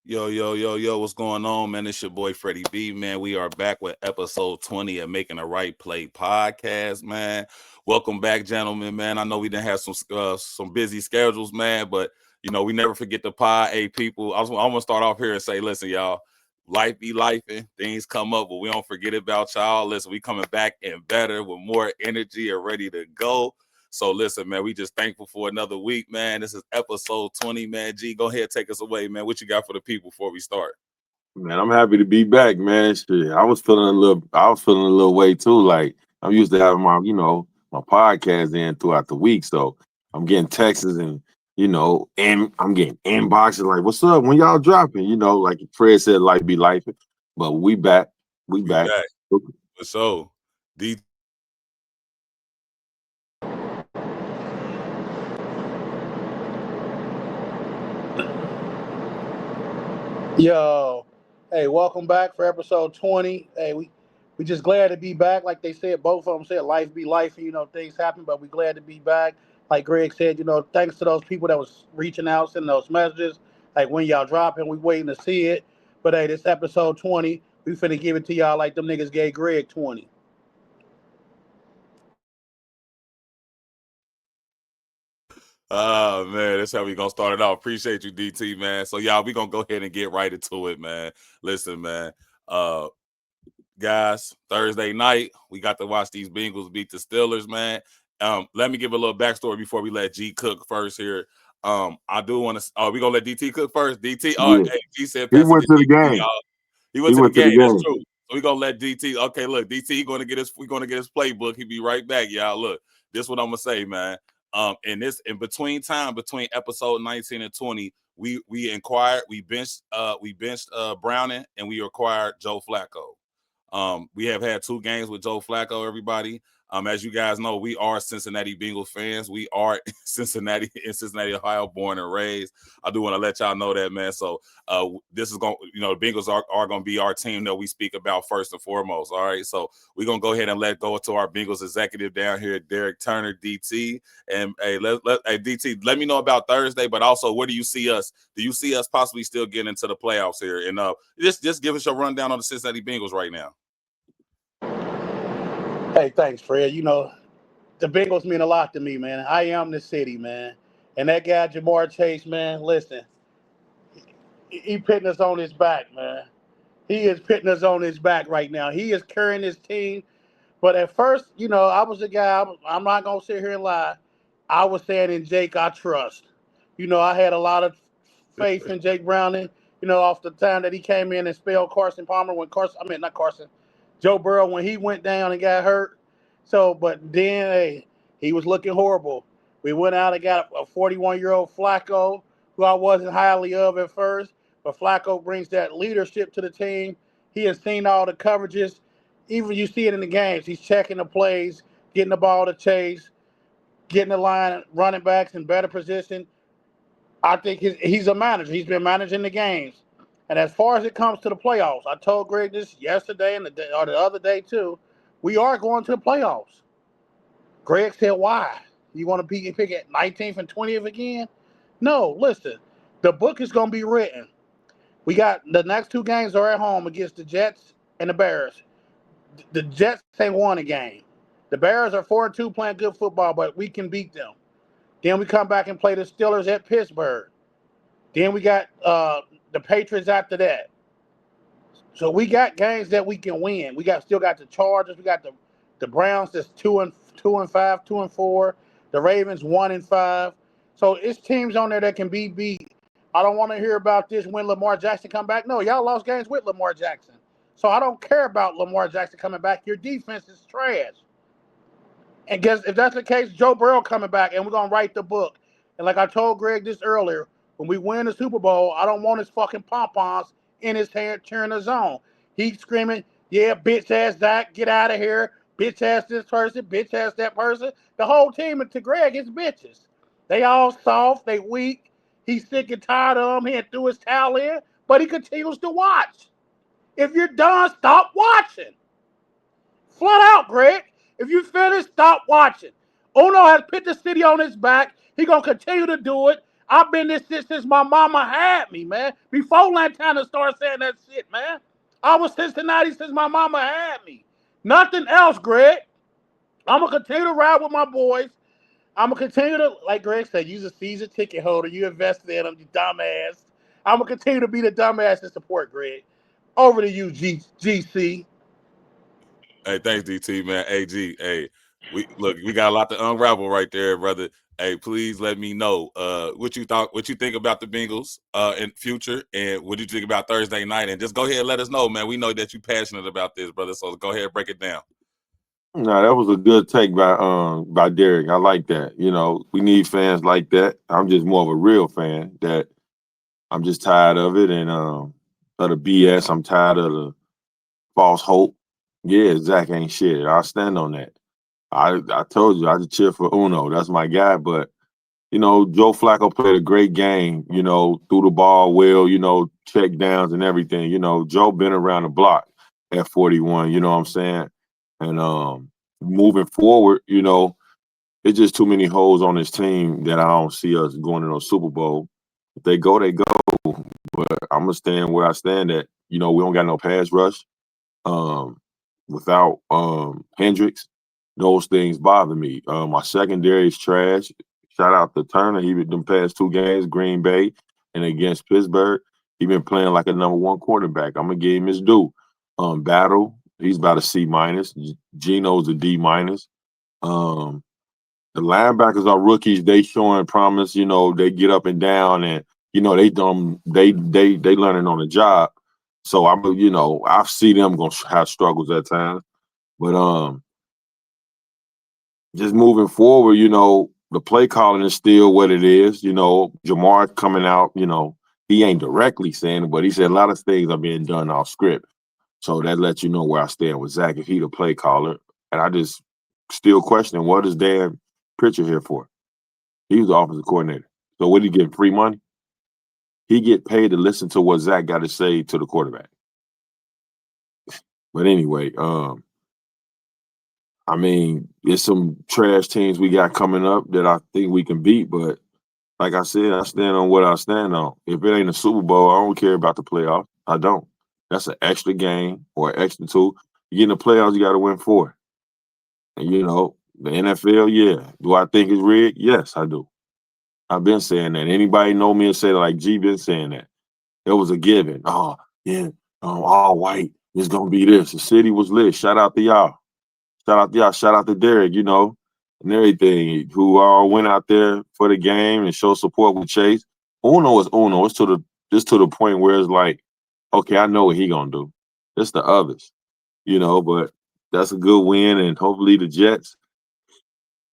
Yo, what's going on, man? It's your boy Freddie B, man. We are back with episode 20 of Making the Right Play podcast, man. Welcome back, gentlemen, man. I know we didn't have some busy schedules, man, but we never forget the pod. Hey, people, I'm gonna start off here and say, listen, y'all, life be lifing, things come up, but we don't forget about y'all. Listen, we coming back and better with more energy and ready to go. So listen, man, we just thankful for another week, man. This is episode 20, man. G, go ahead, take us away, man. What you got for the people before we start? Man, I'm happy to be back, man. Shit, I was feeling a little way too. Like I'm used to having my podcast in throughout the week. So I'm getting texts and and I'm getting inboxes like, "What's up? When y'all dropping?" Like Fred said, "Life be life." But we back, we We back. back. So, D. Yo, hey, welcome back for episode 20. Hey, we just glad to be back. Like they said, both of them said life be life, and things happen, but we glad to be back. Like Greg said, thanks to those people that was reaching out, sending those messages. Like when y'all dropping, we waiting to see it. But hey, this episode 20, we finna give it to y'all like them niggas gave Greg 20. Man, that's how we gonna start it off. Appreciate you, DT, man. So y'all, we gonna go ahead and get right into it, man. Listen, man. Uh guys, Thursday night, we got to watch these Bengals beat the Steelers, man. Let me give a little backstory before we let G cook first here. I do want to. Oh, we gonna let DT cook first. DT. Oh, Yeah, hey, G said he pass it to went to the DT, game. y'all. He went He to the went to the game. That's game. true. So we gonna let DT. Okay, look, DT. We're gonna get his playbook. He be right back, y'all. Look, this what I'm gonna say, man. In between time between episode 19 and 20, we benched Browning and we acquired Joe Flacco. We have had 2 games with Joe Flacco, everybody. As you guys know, we are Cincinnati Bengals fans. We are Cincinnati, Ohio, born and raised. I do want to let y'all know that, man. So this is going, the Bengals are going to be our team that we speak about first and foremost. All right. So we're going to go ahead and let go to our Bengals executive down here, Derek Turner, DT. And hey, hey, DT, let me know about Thursday, but also where do you see us? Do you see us possibly still getting into the playoffs here? And just give us your rundown on the Cincinnati Bengals right now. Hey, thanks, Fred. The Bengals mean a lot to me, man. I am the city, man. And that guy, Jamar Chase, man, listen, he putting us on his back, man. He is putting us on his back right now. He is carrying his team. But at first, I was a guy, I'm not going to sit here and lie. I was saying in Jake, I trust. I had a lot of faith in Jake Browning, off the time that he came in and spelled Carson Palmer not Carson, Joe Burrow when he went down and got hurt. So, but then, hey, he was looking horrible. We went out and got a 41-year-old Flacco, who I wasn't highly of at first. But Flacco brings that leadership to the team. He has seen all the coverages. Even you see it in the games. He's checking the plays, getting the ball to Chase, getting the line running backs in better position. I think he's a manager. He's been managing the games. And as far as it comes to the playoffs, I told Greg this yesterday and the other day too. We are going to the playoffs. Greg said, "Why? You want to pick at 19th and 20th again?" No, listen. The book is going to be written. We got the next 2 games are at home against the Jets and the Bears. The Jets ain't won a game. The Bears are 4-2 playing good football, but we can beat them. Then we come back and play the Steelers at Pittsburgh. Then we got the Patriots after that. So we got games that we can win. We still got the Chargers. We got the Browns that's 2-5, 2-4. The Ravens 1-5. So it's teams on there that can be beat. I don't want to hear about this when Lamar Jackson come back. No, y'all lost games with Lamar Jackson. So I don't care about Lamar Jackson coming back. Your defense is trash. And guess if that's the case, Joe Burrow coming back, and we're gonna write the book. And like I told Greg this earlier, when we win the Super Bowl, I don't want his fucking pom poms in his hair cheering the zone. He's screaming, "Yeah, bitch ass Dak, get out of here! Bitch ass this person, bitch ass that person." The whole team, and to Greg, is bitches. They all soft, they weak. He's sick and tired of them. He had threw his towel in, but he continues to watch. If you're done, stop watching. Flat out, Greg. If you finish, stop watching. Ono has put the city on his back. He gonna continue to do it. I've been this shit since my mama had me, man. Before Lantana started saying that shit, man. I was Cincinnati since my mama had me. Nothing else, Greg. I'm gonna continue to ride with my boys. I'm gonna continue to, like Greg said, use a season ticket holder. You invested in them, you dumbass. I'm gonna continue to be the dumbass and support Greg. Over to you, GC. Hey, thanks, DT, man. Hey, G, hey, we got a lot to unravel right there, brother. Hey, please let me know what you think about the Bengals in future, and what you think about Thursday night, and just go ahead and let us know, man. We know that you're passionate about this, brother. So go ahead and break it down. No, that was a good take by Derek. I like that. We need fans like that. I'm just more of a real fan that I'm just tired of it and of the BS. I'm tired of the false hope. Yeah, Zach ain't shit. I stand on that. I told you I just cheer for Uno. That's my guy. But Joe Flacco played a great game. Threw the ball well. Check downs and everything. Joe been around the block at 41. You know what I'm saying? And moving forward, it's just too many holes on this team that I don't see us going to no Super Bowl. If they go, they go. But I'm gonna stand where I stand at. We don't got no pass rush. Without Hendricks, those things bother me. My secondary is trash. Shout out to Turner. He been them past 2 games, Green Bay and against Pittsburgh. He been playing like a number 1 quarterback. I'm gonna give him his due. Battle, he's about a C minus. Geno's a D minus. The linebackers are rookies. They showing promise. They get up and down, and they learning on the job. So I see them gonna have struggles at times. But just moving forward, the play calling is still what it is. Jamar coming out. He ain't directly saying it, but he said a lot of things are being done off script. So that lets you know where I stand with Zach if he the play caller. And I just still question what is Dan Pritchard here for? He was the offensive coordinator. So what, he get free money? He get paid to listen to what Zach got to say to the quarterback. But anyway, there's some trash teams we got coming up that I think we can beat. But like I said, I stand on what I stand on. If it ain't a Super Bowl, I don't care about the playoffs. I don't. That's an extra game or an extra 2. You get in the playoffs, you got to win 4. And, the NFL, yeah. Do I think it's rigged? Yes, I do. I've been saying that. Anybody know me and say like G been saying that. It was a given. Oh, yeah, all white. It's going to be this. The city was lit. Shout out to y'all. Shout out to Derek, and everything, who all went out there for the game and show support with Chase. Uno is Uno. It's to the point where it's like, okay, I know what he going to do. It's the others, but that's a good win, and hopefully the Jets,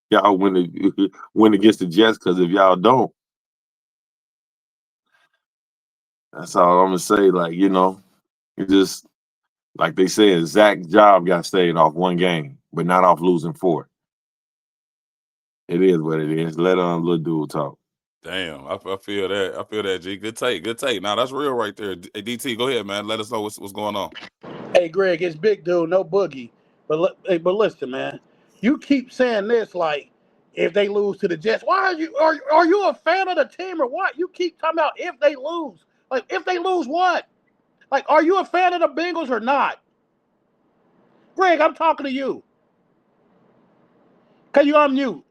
y'all win against the Jets, because if y'all don't, that's all I'm gonna say. Like, it just, like they said, Zach's job got saved off 1 game, but not off losing 4. It is what it is. Let little dude talk. Damn, I feel that. I feel that, G. Good take. Good take. Now that's real right there. Hey, DT, go ahead, man. Let us know what's going on. Hey, Greg, it's big dude, no boogie. But listen, man, you keep saying this like if they lose to the Jets. Why are you a fan of the team or what? You keep talking about if they lose. Like if they lose what? Like, are you a fan of the Bengals or not? Greg, I'm talking to you. Can you unmute?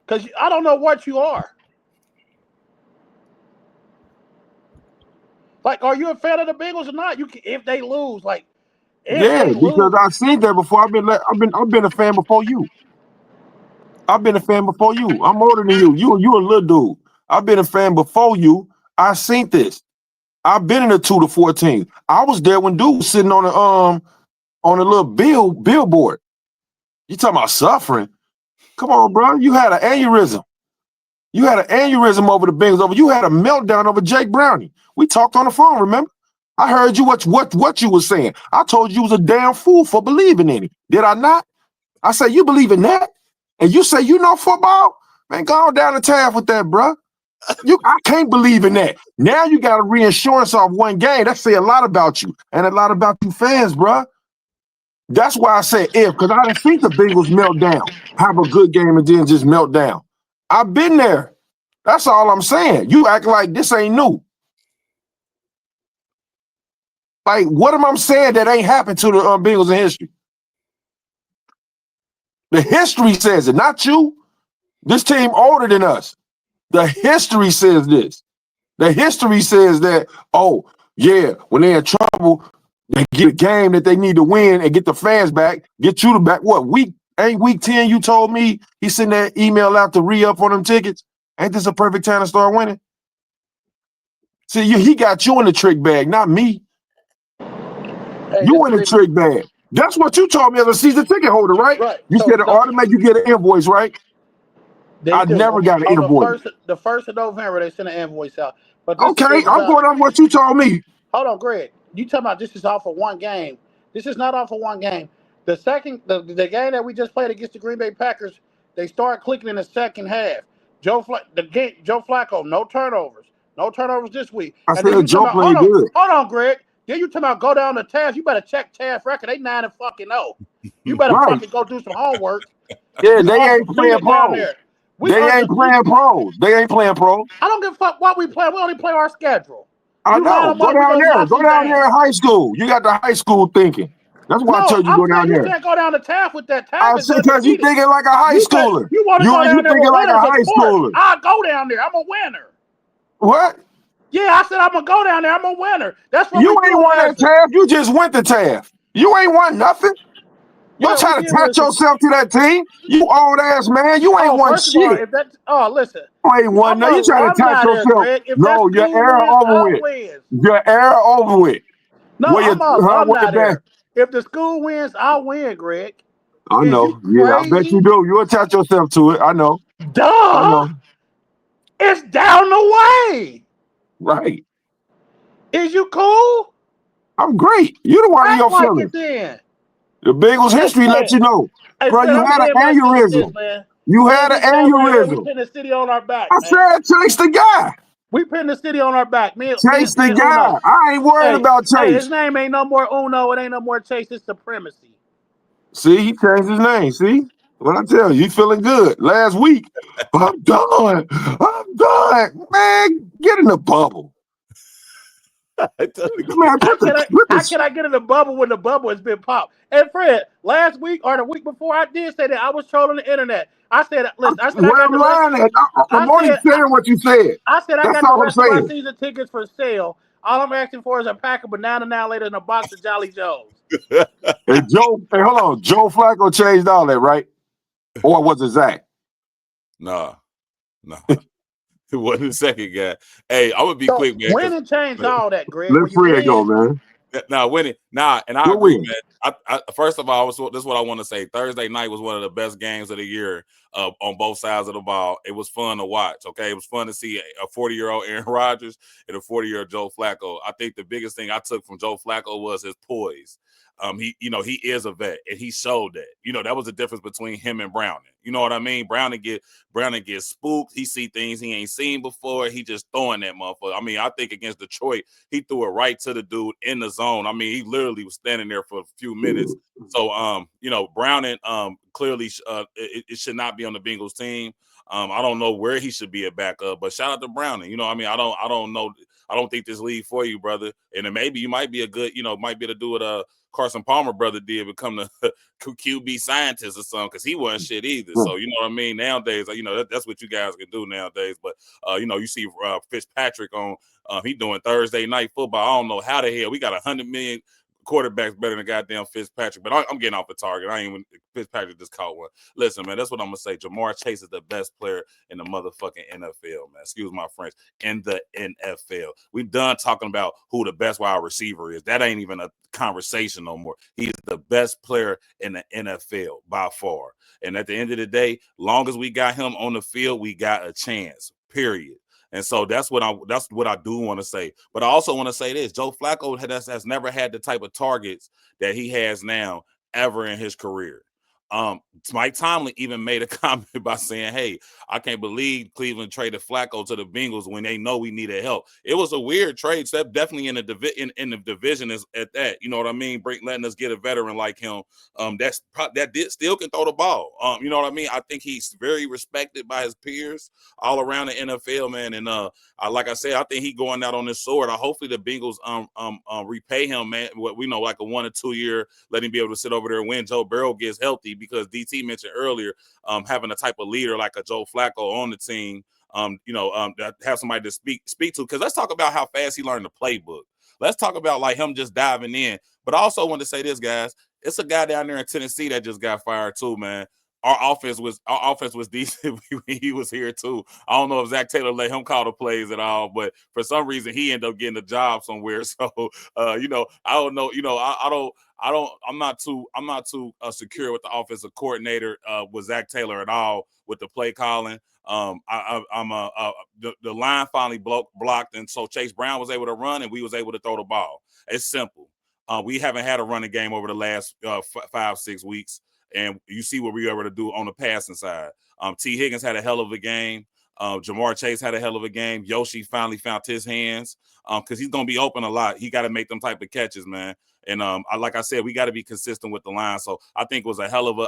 Because I don't know what you are. Like, are you a fan of the Bengals or not? If they lose, like, if Yeah, they because lose. I've seen that before. I've been a fan before you. I've been a fan before you. I'm older than you. You a little dude. I've been a fan before you. I seen this. I've been in the 2 to 14. I was there when dude was sitting on a little billboard. You talking about suffering? Come on, bro. You had an aneurysm. You had an aneurysm over the Bengals. You had a meltdown over Jake Browning. We talked on the phone, remember? I heard you what you were saying. I told you was a damn fool for believing in it. Did I not? I said, you believe in that? And you say you know football? Man, go on down the tab with that, bro. I can't believe in that. Now you got a reinsurance off 1 game. That say a lot about you and a lot about you fans, bro. That's why I say if, because I didn't think the Bengals melt down, have a good game and then just melt down. I've been there. That's all I'm saying. You act like this ain't new. Like, what am I saying that ain't happened to the Bengals in history? The history says it, not you. This team older than us. The history says this. The history says that, oh, yeah, when they're in trouble, they get a game that they need to win and get the fans back, get you to back. What, week 10 you told me he sent that email out to re-up on them tickets? Ain't this a perfect time to start winning? See, he got you in the trick bag, not me. Hey, You in the trick bag. That's what you told me as a season ticket holder, right? Right. You said it automatically you get an invoice, right? I never got an invoice. The 1st of November, they sent an invoice out. But Okay, I'm going on what you told me. Hold on, Greg. You talking about this is off of one game. This is not off of one game. The game that we just played against the Green Bay Packers, they start clicking in the second half. Joe Flacco, no turnovers. No turnovers this week. I said Joe played good. Hold on, Greg. Then you talking about go down to Taz. You better check Taz record. They 9-0. You better fucking go do some homework. Yeah, they ain't playing pros. They ain't playing pros. They ain't playing pros. I don't give a fuck what we play. We only play our schedule. I know. Go down there. Go down there in high school. You got the high school thinking. That's why I told you go down there. You can't go down to Taft with that. I said because you thinking like a high schooler. You want to go down there thinking like a high schooler. I'll go down there. I'm a winner. What? Yeah, I said I'm gonna go down there. I'm a winner. That's what you ain't won at Taft. You just went to Taft. You ain't won nothing. You trying to attach yourself to that team. You old ass man. You ain't won shit. Listen. You ain't won nothing. You trying to attach yourself. No, your era over with. Your era over with. No, I'm not there. If the school wins, I'll win, Greg. I know. Yeah, I bet you do. You attach yourself to it. I know. Duh. I know. It's down the way. Right. Is you cool? I'm great. You the one of your feelings. The Bengals history let you know. Bro, you had an aneurysm. You had an aneurysm. We pin the city on our back. I said chase the guy. We pin the city on our back. Chase the guy. Uno. I ain't worried about Chase. Hey, his name ain't no more Uno. It ain't no more Chase. It's Supremacy. See, he changed his name. See? What I tell you, feeling good. Last week, I'm done. Man, get in the bubble. Man, how can I get in the bubble when the bubble has been popped? And Fred, last week or the week before, I did say that I was trolling the internet. I said, listen, I'm only saying what you said. I said I got the rest of my season tickets for sale. All I'm asking for is a pack of banana now later and a box of Jolly Joes. Hey, hold on. Joe Flacco changed all that, right? Or was it Zach? No. It wasn't the second guy. Hey, I'm gonna be quick, man. Winning changed all that, Greg. Let Fred go, man. Winning. And I agree, man. I first of all, this is what I want to say. Thursday night was one of the best games of the year on both sides of the ball. It was fun to watch. Okay, it was fun to see a 40-year-old Aaron Rodgers and a 40-year-old Joe Flacco. I think the biggest thing I took from Joe Flacco was his poise. He is a vet, and he showed that. That was the difference between him and Browning. You know what I mean? Browning gets spooked. He see things he ain't seen before. He just throwing that motherfucker. I mean, I think against Detroit, he threw it right to the dude in the zone. I mean, he literally was standing there for a few minutes. So, Browning clearly it should not be on the Bengals team. I don't know where he should be at backup, but shout out to Browning. I mean, I don't know. I don't think this league for you, brother. And then maybe you might be a good, might be able to do what Carson Palmer brother did, become the QB scientist or something, because he wasn't shit either. So, you know what I mean? Nowadays, that's what you guys can do nowadays. But, you see Fitzpatrick on, he doing Thursday night football. I don't know how the hell. We got 100 million quarterbacks better than goddamn Fitzpatrick. But I'm getting off the target. I ain't even Fitzpatrick just caught one. Listen, man, that's what I'm going to say. Jamar Chase is the best player in the motherfucking NFL, man. Excuse my French. In the NFL. We done talking about who the best wide receiver is. That ain't even a conversation no more. He's the best player in the NFL by far. And at the end of the day, long as we got him on the field, we got a chance, period. And so that's what I do want to say. But I also want to say this. Joe Flacco has never had the type of targets that he has now ever in his career. Mike Tomlin even made a comment by saying, "Hey, I can't believe Cleveland traded Flacco to the Bengals when they know we needed help." It was a weird trade step, definitely in the division is at that. You know what I mean? Letting us get a veteran like him. Still can throw the ball. You know what I mean? I think he's very respected by his peers all around the NFL, man. And like I said, I think he going out on this sword. Hopefully the Bengals repay him, man. What we know, like a 1 or 2 year, let him be able to sit over there when Joe Burrow gets healthy. Because DT mentioned earlier, having a type of leader like a Joe Flacco on the team, have somebody to speak to. Because let's talk about how fast he learned the playbook. Let's talk about like him just diving in. But I also want to say this, guys. It's a guy down there in Tennessee that just got fired too, man. Our offense was decent when he was here too. I don't know if Zach Taylor let him call the plays at all, but for some reason he ended up getting a job somewhere. So I don't know. I'm not too secure with the offensive coordinator with Zach Taylor at all with the play calling. The line finally blocked, and so Chase Brown was able to run, and we was able to throw the ball. It's simple. We haven't had a running game over the last 5-6 weeks. And you see what we were able to do on the passing side. T. Higgins had a hell of a game. Jamar Chase had a hell of a game. Yoshi finally found his hands because he's going to be open a lot. He got to make them type of catches, man. And like I said, we got to be consistent with the line. So I think it was a hell of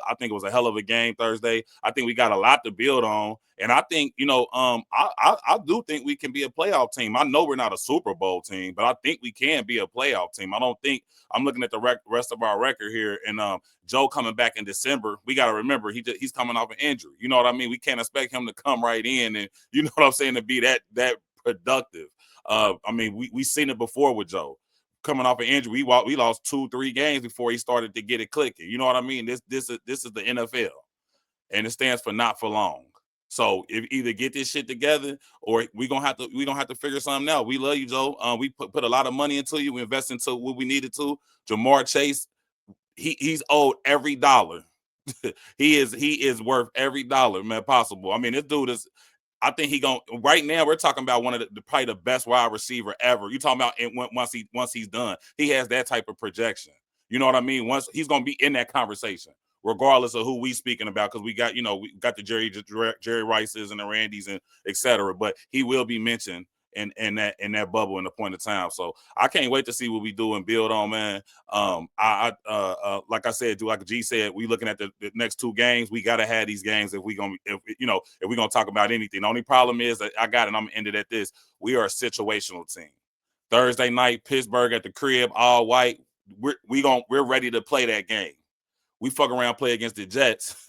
a game Thursday. I think we got a lot to build on. And I think, I do think we can be a playoff team. I know we're not a Super Bowl team, but I think we can be a playoff team. I don't think I'm looking at the rest of our record here. And Joe coming back in December, we got to remember he's coming off an injury. You know what I mean? We can't expect him to come right in and, you know what I'm saying, to be that productive. We seen it before with Joe. Coming off an injury, we lost 2-3 games before he started to get it clicking. You know what I mean? This is the NFL, and it stands for not for long. So if either get this shit together, or we gonna have to figure something out. We love you, Joe. We put a lot of money into you. We invest into what we needed to. Jamar Chase, he's owed every dollar. he is worth every dollar, man, possible. I mean, this dude is. I think right now we're talking about one of probably the best wide receiver ever. You talking about once he's done, he has that type of projection. You know what I mean? Once he's gonna be in that conversation, regardless of who we speaking about, because we got the Jerry Rices and the Randys and etc. But he will be mentioned in that bubble in the point of time. So I can't wait to see what we do and build on, man. Like I said, like G said, we looking at the next 2 games. We gotta have these games if we're gonna talk about anything. The only problem is that I'm gonna end it at this. We are a situational team. Thursday night, Pittsburgh at the crib, all white. We're ready to play that game. We fuck around, play against the Jets,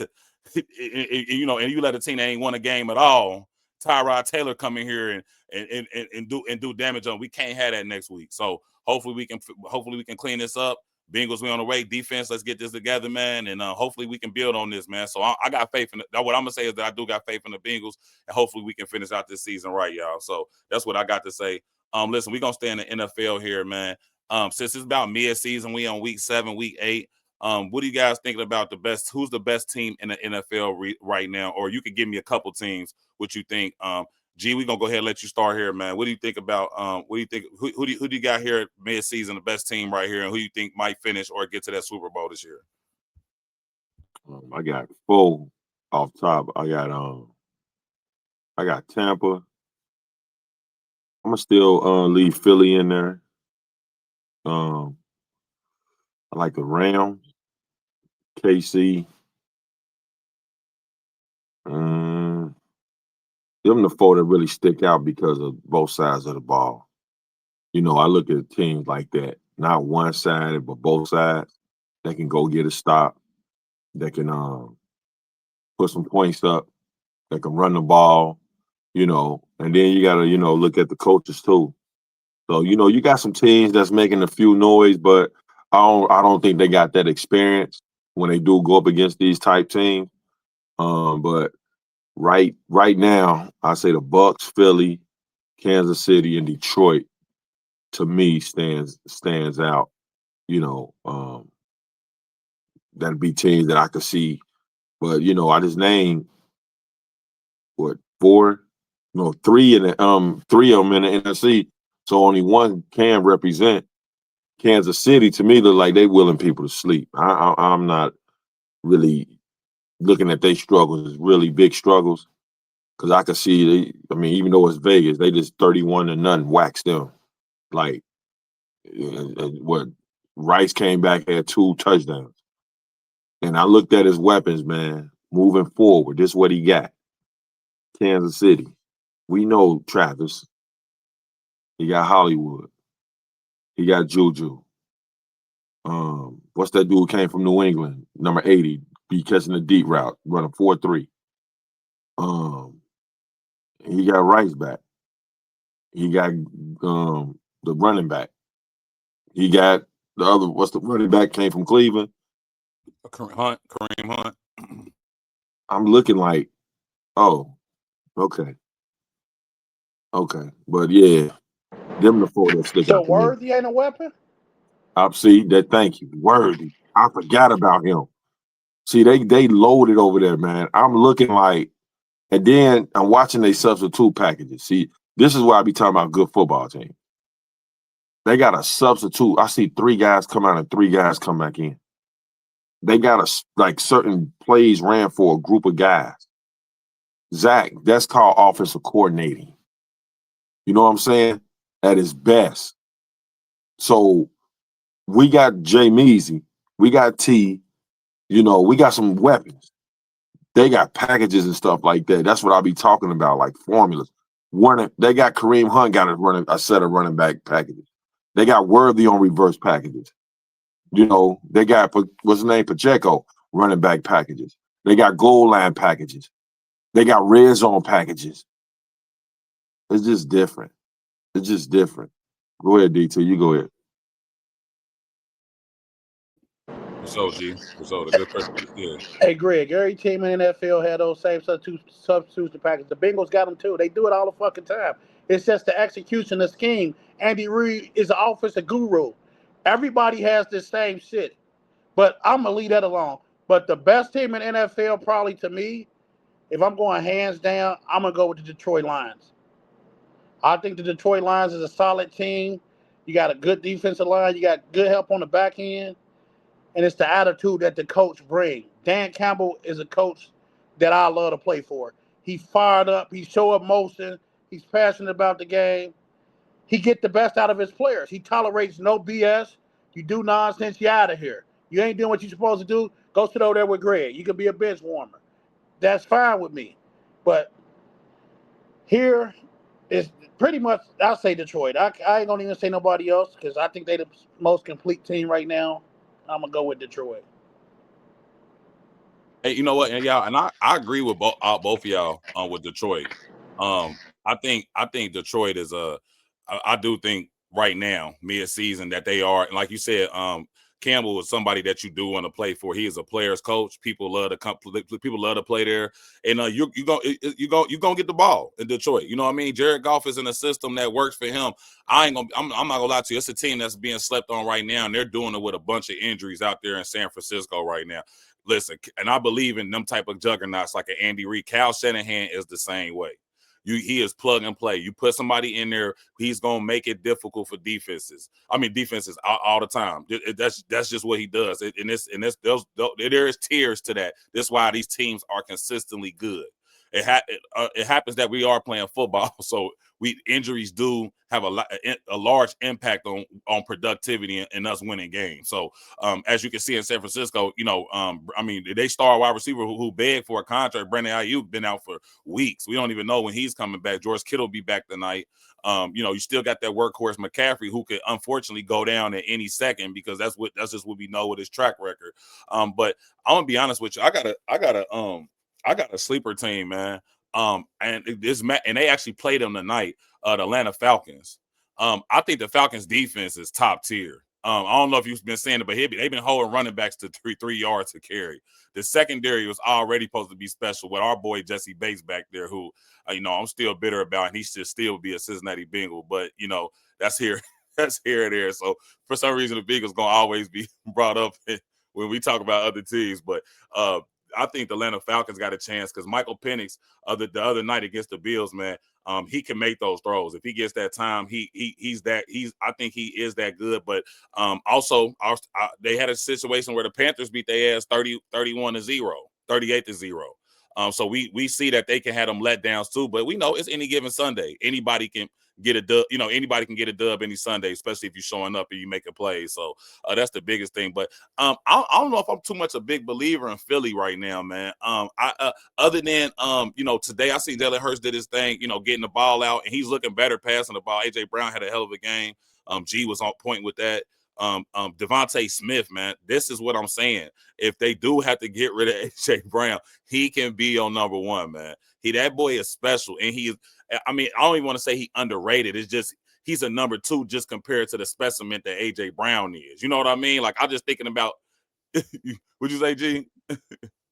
and you let a team that ain't won a game at all. Tyrod Taylor come in here and do damage on. We can't have that next week. So hopefully we can clean this up. Bengals, we on the way. Defense, let's get this together, man, and hopefully we can build on this, man. So I got faith in it. What I'm gonna say is that I do got faith in the Bengals, and hopefully we can finish out this season right, y'all. So that's what I got to say. Listen, we're gonna stay in the NFL here, man. Since it's about mid-season, we on week 7, week 8. What are you guys thinking about who's the best team in the NFL right now? Or you could give me a couple teams, what you think. G, we're gonna go ahead and let you start here, man. What do you think about what do you think who do you got here at mid-season, the best team right here, and who you think might finish or get to that Super Bowl this year? I got 4 off top. I got Tampa. I'm gonna still leave Philly in there. I like the Rams, KC. Them the 4 that really stick out because of both sides of the ball. I look at teams like that, not one sided, but both sides. That can go get a stop. That can put some points up. That can run the ball. And then you gotta look at the coaches too. So you got some teams that's making a few noise, but I don't think they got that experience when they do go up against these type teams. But right now, I say the Bucks, Philly, Kansas City, and Detroit to me stands out. That'd be teams that I could see. But I just named 4, 3 in the 3 of them in the NFC. So only one can represent Kansas City. To me, look like they willing people to sleep. I'm not really looking at their struggles as really big struggles. Because I could see, even though it's Vegas, they just 31-0 waxed them. Like, what? Rice came back, had 2 touchdowns. And I looked at his weapons, man, moving forward. This is what he got. Kansas City. We know Travis. He got Hollywood. He got Juju. What's that dude who came from New England? Number 80, be catching the deep route, running 4-3. He got Rice back. He got the running back. He got the other. What's the running back came from Cleveland? Kareem Hunt. I'm looking like, oh, okay, but yeah, them the 4 that stick So out to me. Worthy ain't a weapon? I see that. Thank you, Worthy. I forgot about him. See, they loaded over there, man. I'm looking like, and then I'm watching they substitute packages. See, this is why I be talking about good football team. They got a substitute. I see 3 guys come out and 3 guys come back in. They got certain plays ran for a group of guys. Zach, that's called offensive coordinating. You know what I'm saying? At his best. So we got Jay Measy, we got T, we got some weapons. They got packages and stuff like that. That's what I'll be talking about, like formulas. They got Kareem Hunt got a set of running back packages. They got Worthy on reverse packages. They got, what's his name, Pacheco, running back packages. They got goal line packages. They got red zone packages. It's just different. Go ahead, DT. You go ahead. So G. So the good question. Yeah. Hey, Greg, every team in the NFL had those same substitution packages. The Bengals got them too. They do it all the fucking time. It's just the execution, the scheme. Andy Reid is an offensive guru. Everybody has this same shit. But I'm going to leave that alone. But the best team in NFL, probably to me, if I'm going hands down, I'm going to go with the Detroit Lions. I think the Detroit Lions is a solid team. You got a good defensive line. You got good help on the back end. And it's the attitude that the coach brings. Dan Campbell is a coach that I love to play for. He's fired up. He show up motion. He's passionate about the game. He get the best out of his players. He tolerates no BS. You do nonsense, you out of here. You ain't doing what you're supposed to do. Go sit over there with Greg. You can be a bench warmer. That's fine with me. But here is pretty much, I'll say Detroit. I ain't going to even say nobody else because I think they're the most complete team right now. I'm going to go with Detroit. Hey, you know what, and y'all, and I agree with both of y'all with Detroit. I think Detroit is I do think right now mid-season that they are, and like you said, Campbell is somebody that you do want to play for. He is a player's coach. People love to play there, and you gonna get the ball in Detroit. You know what I mean? Jared Goff is in a system that works for him. I'm not gonna lie to you. It's a team that's being slept on right now, and they're doing it with a bunch of injuries out there in San Francisco right now. Listen, and I believe in them type of juggernauts like an Andy Reid. Kyle Shanahan is the same way. He is plug and play. You put somebody in there, he's gonna make it difficult for defenses. Defenses all the time. That's just what he does. There is tears to that. That's why these teams are consistently good. It happens that we are playing football, so injuries do have a large impact on productivity and us winning games. So as you can see in San Francisco, they star wide receiver who begged for a contract. Brandon Ayuk been out for weeks. We don't even know when he's coming back. George Kittle will be back tonight. You still got that workhorse McCaffrey who could unfortunately go down at any second because that's just what we know with his track record. But I'm gonna be honest with you. I got a sleeper team, man. And they actually played them tonight. The Atlanta Falcons. I think the Falcons defense is top tier. I don't know if you've been saying it, but they've been holding running backs to three yards to carry. The secondary was already supposed to be special with our boy Jesse Bates back there, who I'm still bitter about, and he should still be a Cincinnati Bengal. But that's here, that's here and there. So for some reason, the Bengals gonna always be brought up when we talk about other teams. But I think the Atlanta Falcons got a chance because Michael Penix the other night against the Bills, man, he can make those throws. If he gets that time, I think he is that good. But also they had a situation where the Panthers beat their ass 31-0. 38-0. So we see that they can have them letdowns too, but we know it's any given Sunday. Anybody can get a dub, anybody can get a dub any Sunday, especially if you're showing up and you making plays. So that's the biggest thing. But I don't know if I'm too much a big believer in Philly right now, man. Other than today I see Jalen Hurts did his thing, getting the ball out, and he's looking better passing the ball. AJ Brown had a hell of a game. G was on point with that. Devontae Smith, man, this is what I'm saying. If they do have to get rid of AJ Brown, he can be on number one, man. That boy is special, and I don't even want to say he underrated. It's just he's a number two just compared to the specimen that AJ Brown is. You know what I mean? Like, I'm just thinking about. Would you say, G?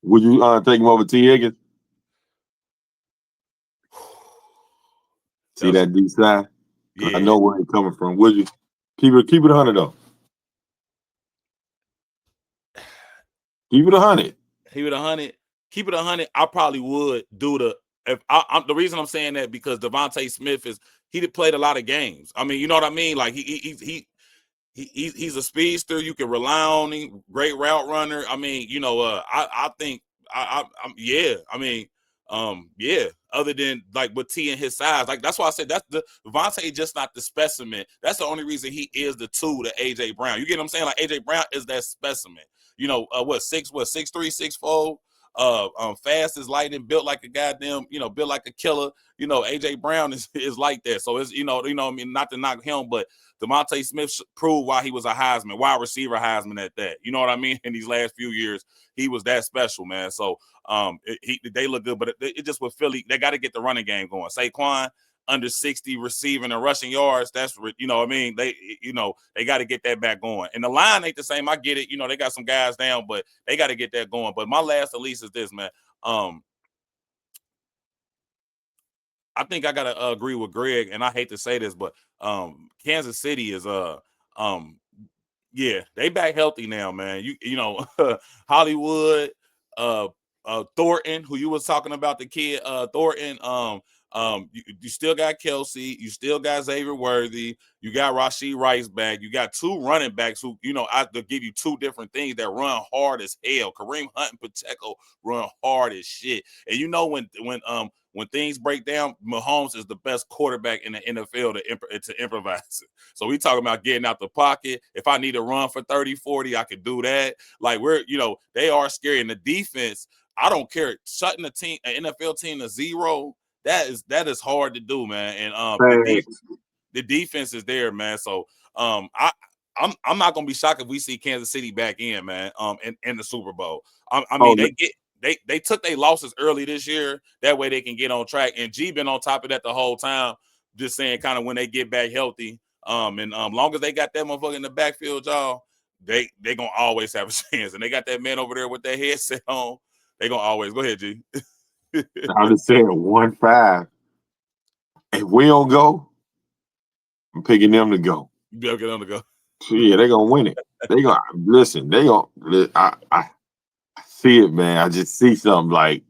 Would you take him over T. Higgins? See that deep side? Yeah. I know where he's coming from. Would you keep it 100 though? Keep it 100. Keep it 100. Keep it 100. I probably would do the. The reason I'm saying that because Devontae Smith he played a lot of games. I mean, you know what I mean? Like he's a speedster. You can rely on him. Great route runner. I mean, I think yeah. Other than like with T and his size, like that's why I said that's the Devontae just not the specimen. That's the only reason he is the two to AJ Brown. You get what I'm saying? Like AJ Brown is that specimen. 6'3", 6'4". Fast as lightning, built like a goddamn, built like a killer. AJ Brown is like that. So it's, I mean, not to knock him, but Devontae Smith proved why he was a Heisman, wide receiver Heisman at that. You know what I mean? In these last few years, he was that special, man. So they look good, but it just with Philly, they got to get the running game going. Saquon under 60 receiving and rushing yards. That's, I mean, they got to get that back going. And the line ain't the same. I get it. They got some guys down, but they got to get that going. But my last at least is this, man. I think I got to agree with Greg, and I hate to say this, but Kansas City is they back healthy now, man. Hollywood, Thornton, who you was talking about, the kid, Thornton, you still got Kelsey, you still got Xavier Worthy, you got Rashee Rice back, you got two running backs who, I have to give you two different things that run hard as hell. Kareem Hunt and Pacheco run hard as shit. And when things break down, Mahomes is the best quarterback in the NFL to improvise it. So we talking about getting out the pocket. If I need to run for 30, 40, I could do that. Like they are scary. And the defense, I don't care. Shutting an NFL team to 0, that is hard to do, man. And the defense is there, man. So I'm not gonna be shocked if we see Kansas City back in, man. In the Super Bowl. They took their losses early this year. That way they can get on track. And G been on top of that the whole time, just saying kind of when they get back healthy. Long as they got that motherfucker in the backfield, y'all, they gonna always have a chance. And they got that man over there with their headset on. They gonna always go ahead, G. I'm just saying 1-5. If we don't go, I'm picking them to go. You better get them to go. Yeah, they're gonna win it. They gonna listen. They gonna. I see it, man. I just see something like.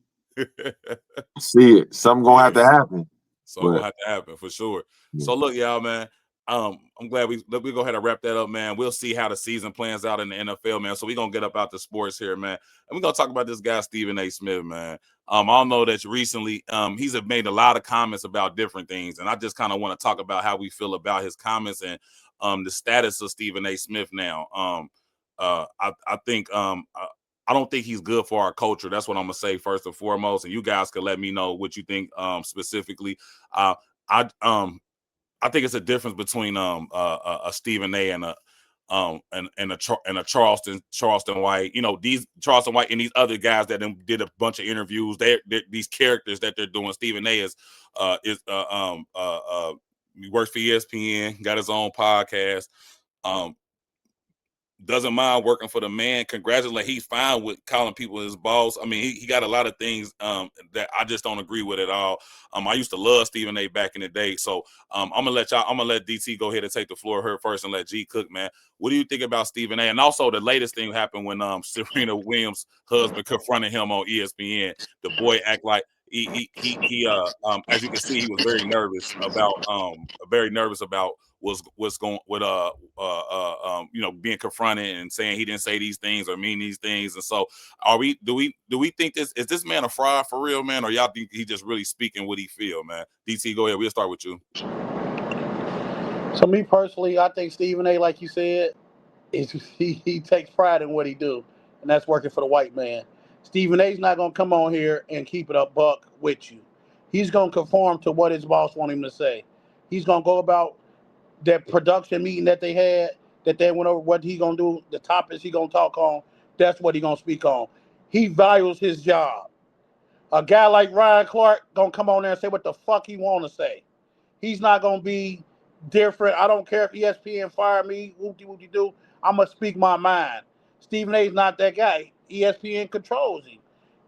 See it. Something gonna have to happen. Something gonna have to happen for sure. Yeah. So look, y'all, man. I'm glad we go ahead and wrap that up, man. We'll see how the season plans out in the NFL, man. So we're gonna get up out the sports here, man. And we're gonna talk about this guy, Stephen A. Smith, man. I know that recently he's made a lot of comments about different things, and I just kind of want to talk about how we feel about his comments and the status of Stephen A. Smith now. I think I don't think he's good for our culture. That's what I'm gonna say first and foremost. And you guys can let me know what you think specifically. I think it's a difference between a Stephen A. and a Charleston White. These Charleston White and these other guys that did a bunch of interviews. They're these characters that they're doing. Stephen A. He works for ESPN, got his own podcast. Doesn't mind working for the man. Congratulate. He's fine with calling people his boss. I mean, he got a lot of things that I just don't agree with at all. I used to love Stephen A. back in the day. So I'm gonna let DT go ahead and take the floor here first and let G cook, man. What do you think about Stephen A.? And also the latest thing happened when Serena Williams' husband confronted him on ESPN. The boy act like he as you can see, he was very nervous about was going with being confronted and saying he didn't say these things or mean these things. And so do we think is this man a fraud for real, man, or y'all think he just really speaking what he feel, man? DT, go ahead. We'll start with you. So me personally, I think Stephen A., like you said, he takes pride in what he do, and that's working for the white man. Stephen A.'s not gonna come on here and keep it a buck with you. He's gonna conform to what his boss want him to say. He's gonna go about that production meeting that they had, that they went over what he gonna do, the topics he gonna talk on. That's what he gonna speak on. He values his job. A guy like Ryan Clark gonna come on there and say what the fuck he want to say. He's not gonna be different. I don't care if ESPN fire me, whoopty do. I'm gonna speak my mind. Stephen A's not that guy. ESPN controls him.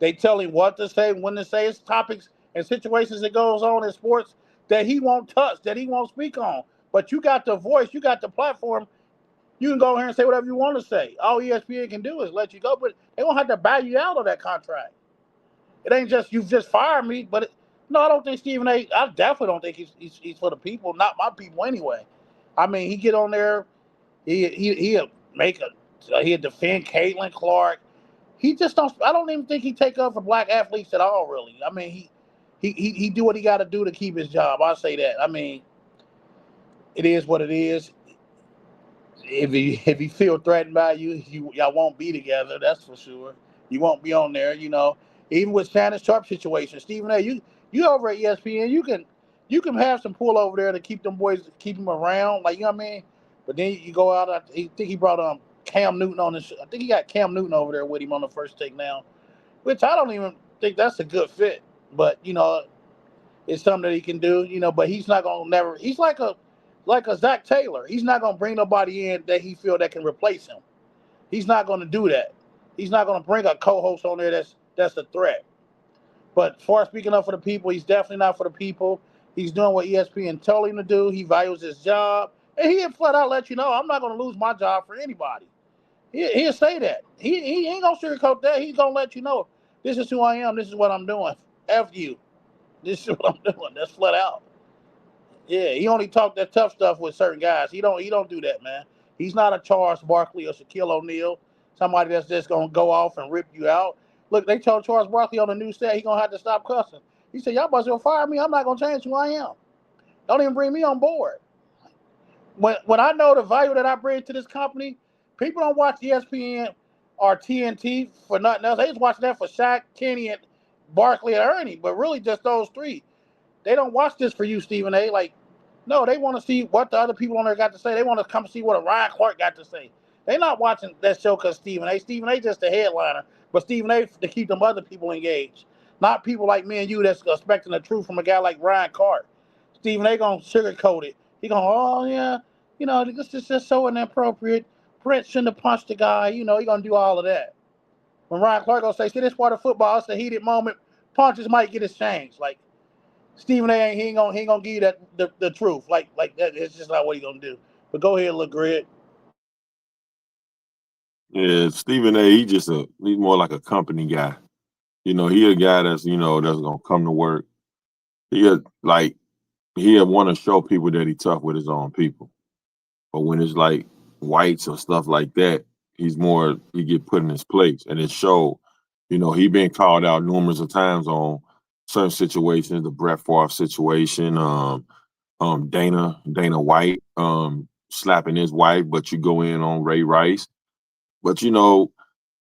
They tell him what to say, when to say. It's topics and situations that goes on in sports that he won't touch, that he won't speak on. But you got the voice, you got the platform. You can go here and say whatever you want to say. All ESPN can do is let you go, but they won't have to buy you out of that contract. It ain't just you've just fired me, but no, I don't think Stephen A. I definitely don't think he's for the people, not my people anyway. I mean, he get on there, he'll make he'll defend Caitlin Clark. He just don't. I don't even think he take up for black athletes at all, really. I mean, he do what he got to do to keep his job. I say that. I mean, it is what it is. If he feel threatened by you, y'all won't be together. That's for sure. You won't be on there. Even with Shannon Sharp situation, Stephen A. You over at ESPN, you can have some pull over there to keep them boys, keep them around, like, you know what I mean. But then you go out. I think he brought Cam Newton on this. I think he got Cam Newton over there with him on the first take now, which I don't even think that's a good fit. But it's something that he can do. But he's not gonna never. He's like a Zach Taylor. He's not gonna bring nobody in that he feel that can replace him. He's not gonna do that. He's not gonna bring a co-host on there that's a threat. But as far as speaking up for the people, he's definitely not for the people. He's doing what ESPN told him to do. He values his job. And he'll flat out let you know, I'm not going to lose my job for anybody. He'll say that. He ain't going to sugarcoat that. He's going to let you know, this is who I am. This is what I'm doing. F you. This is what I'm doing. That's flat out. Yeah, he only talk that tough stuff with certain guys. He don't do that, man. He's not a Charles Barkley or Shaquille O'Neal, somebody that's just going to go off and rip you out. Look, they told Charles Barkley on the news set he's going to have to stop cussing. He said, y'all about to fire me. I'm not going to change who I am. Don't even bring me on board. When I know the value that I bring to this company, people don't watch ESPN or TNT for nothing else. They just watch that for Shaq, Kenny, and Barkley and Ernie, but really just those three. They don't watch this for you, Stephen A. Like, no, they want to see what the other people on there got to say. They want to come see what a Ryan Clark got to say. They're not watching that show because Stephen A. Stephen A. just the headliner, but Stephen A. to keep them other people engaged. Not people like me and you that's expecting the truth from a guy like Ryan Clark. Stephen A. gonna sugarcoat it. He gonna, oh yeah, this is just so inappropriate. Brent shouldn't have punched the guy. He gonna do all of that. When Ryan Clark gonna say, see, this part of football, it's a heated moment. Punches might get his change. Like, Stephen A. he ain't gonna give you that the truth. Like that. It's just not what he gonna do. But go ahead, look, Greg. Yeah, Stephen A. He's more like a company guy. He a guy that's gonna come to work. He'll want to show people that he's tough with his own people. But when it's like whites or stuff like that, he get put in his place, and it showed. He been called out numerous of times on certain situations, the Brett Favre situation, Dana White slapping his wife, but you go in on Ray Rice. But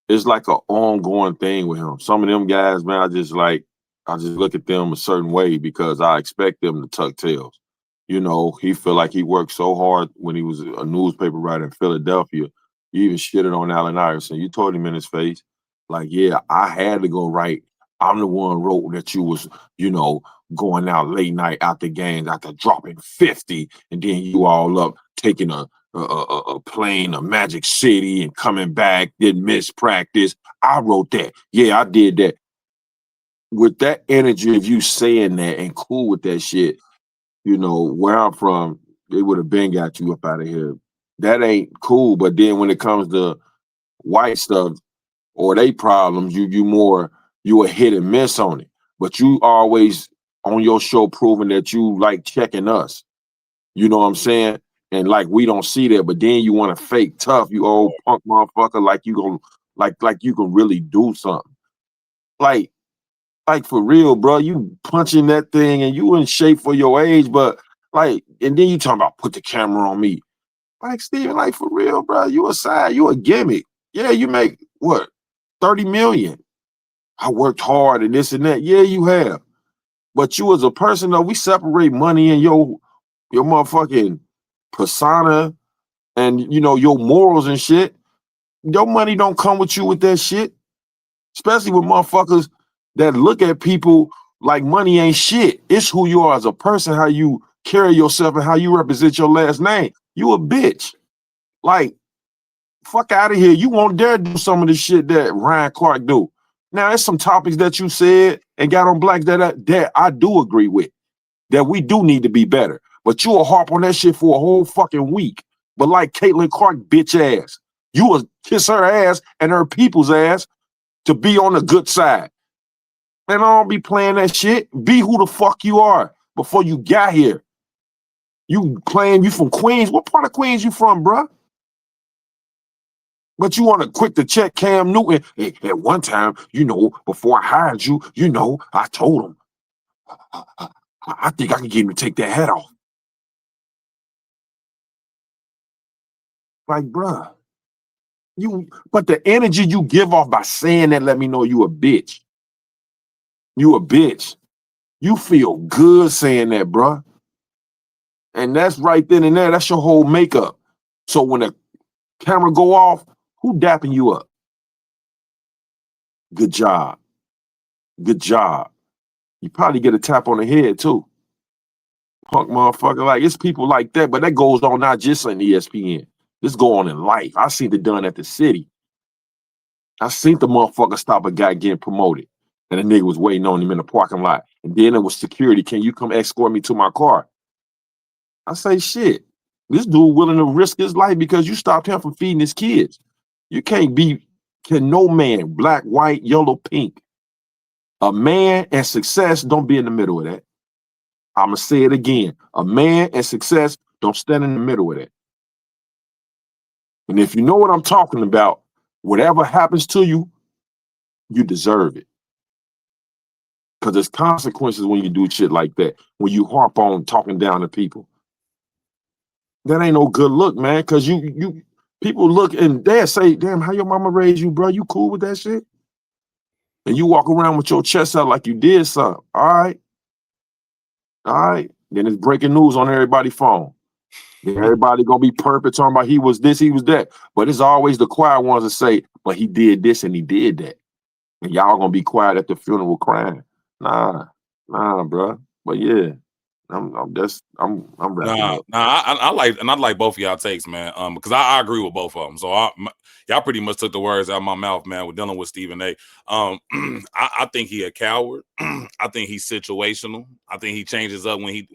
it's like an ongoing thing with him. Some of them guys, man, I just look at them a certain way because I expect them to tuck tails. He feel like he worked so hard when he was a newspaper writer in Philadelphia. You even shitted on Allen Iverson. You told him in his face, like, yeah, I had to go right. I'm the one who wrote that you was, going out late night after games, after dropping 50, and then you all up taking a plane to Magic City and coming back, didn't miss practice. I wrote that. Yeah, I did that. With that energy of you saying that and cool with that shit, where I'm from, they would have been got you up out of here. That ain't cool. But then when it comes to white stuff or they problems, you a hit and miss on it. But you always on your show proving that you like checking us. You know what I'm saying? And like we don't see that, but then you want to fake tough, you old punk motherfucker, like you gonna like you can really do something. Like for real, bro, you punching that thing and you in shape for your age, but like, and then you talking about put the camera on me. Like Steven, like for real, bro, you a gimmick. Yeah, you make what 30 million. I worked hard and this and that. Yeah, you have. But you as a person, though, we separate money and your motherfucking persona and your morals and shit. Your money don't come with you with that shit. Especially with motherfuckers that look at people like money ain't shit. It's who you are as a person, how you carry yourself and how you represent your last name. You a bitch. Like, fuck out of here. You won't dare do some of the shit that Ryan Clark do. Now, there's some topics that you said and got on blacks that I do agree with, that we do need to be better. But you will harp on that shit for a whole fucking week. But like Caitlin Clark, bitch ass, you will kiss her ass and her people's ass to be on the good side. And I don't be playing that shit. Be who the fuck you are before you got here. You claim you from Queens. What part of Queens you from, bruh? But you want to quick to check Cam Newton. Hey, at one time, before I hired you, I told him, I think I can get him to take that hat off. Like, bruh, but the energy you give off by saying that let me know you a bitch. You a bitch. You feel good saying that, bruh. And that's right then and there. That's your whole makeup. So when the camera go off, who dapping you up? Good job. Good job. You probably get a tap on the head too. Punk motherfucker. Like, it's people like that, but that goes on not just on ESPN. This go on in life. I seen it done at the city. I seen the motherfucker stop a guy getting promoted. And the nigga was waiting on him in the parking lot. And then it was security. Can you come escort me to my car? I say, shit. This dude willing to risk his life because you stopped him from feeding his kids. You can no man, black, white, yellow, pink. A man and success don't be in the middle of that. I'm going to say it again. A man and success don't stand in the middle of that. And if you know what I'm talking about, whatever happens to you, you deserve it. Because there's consequences when you do shit like that, when you harp on talking down to people. That ain't no good look, man, because you people look and they say, damn, how your mama raised you, bro? You cool with that shit? And you walk around with your chest out like you did something. All right. Then it's breaking news on everybody's phone. Then everybody gonna be perfect talking about he was this, he was that. But it's always the quiet ones that say, but he did this and he did that. And y'all gonna be quiet at the funeral crying. Nah, bro. But yeah, I'm wrapping up. I like both of y'all takes, man. Because I agree with both of them. So y'all pretty much took the words out of my mouth, man. We're dealing with Stephen A. I think he a coward. I think he's situational. I think he changes up when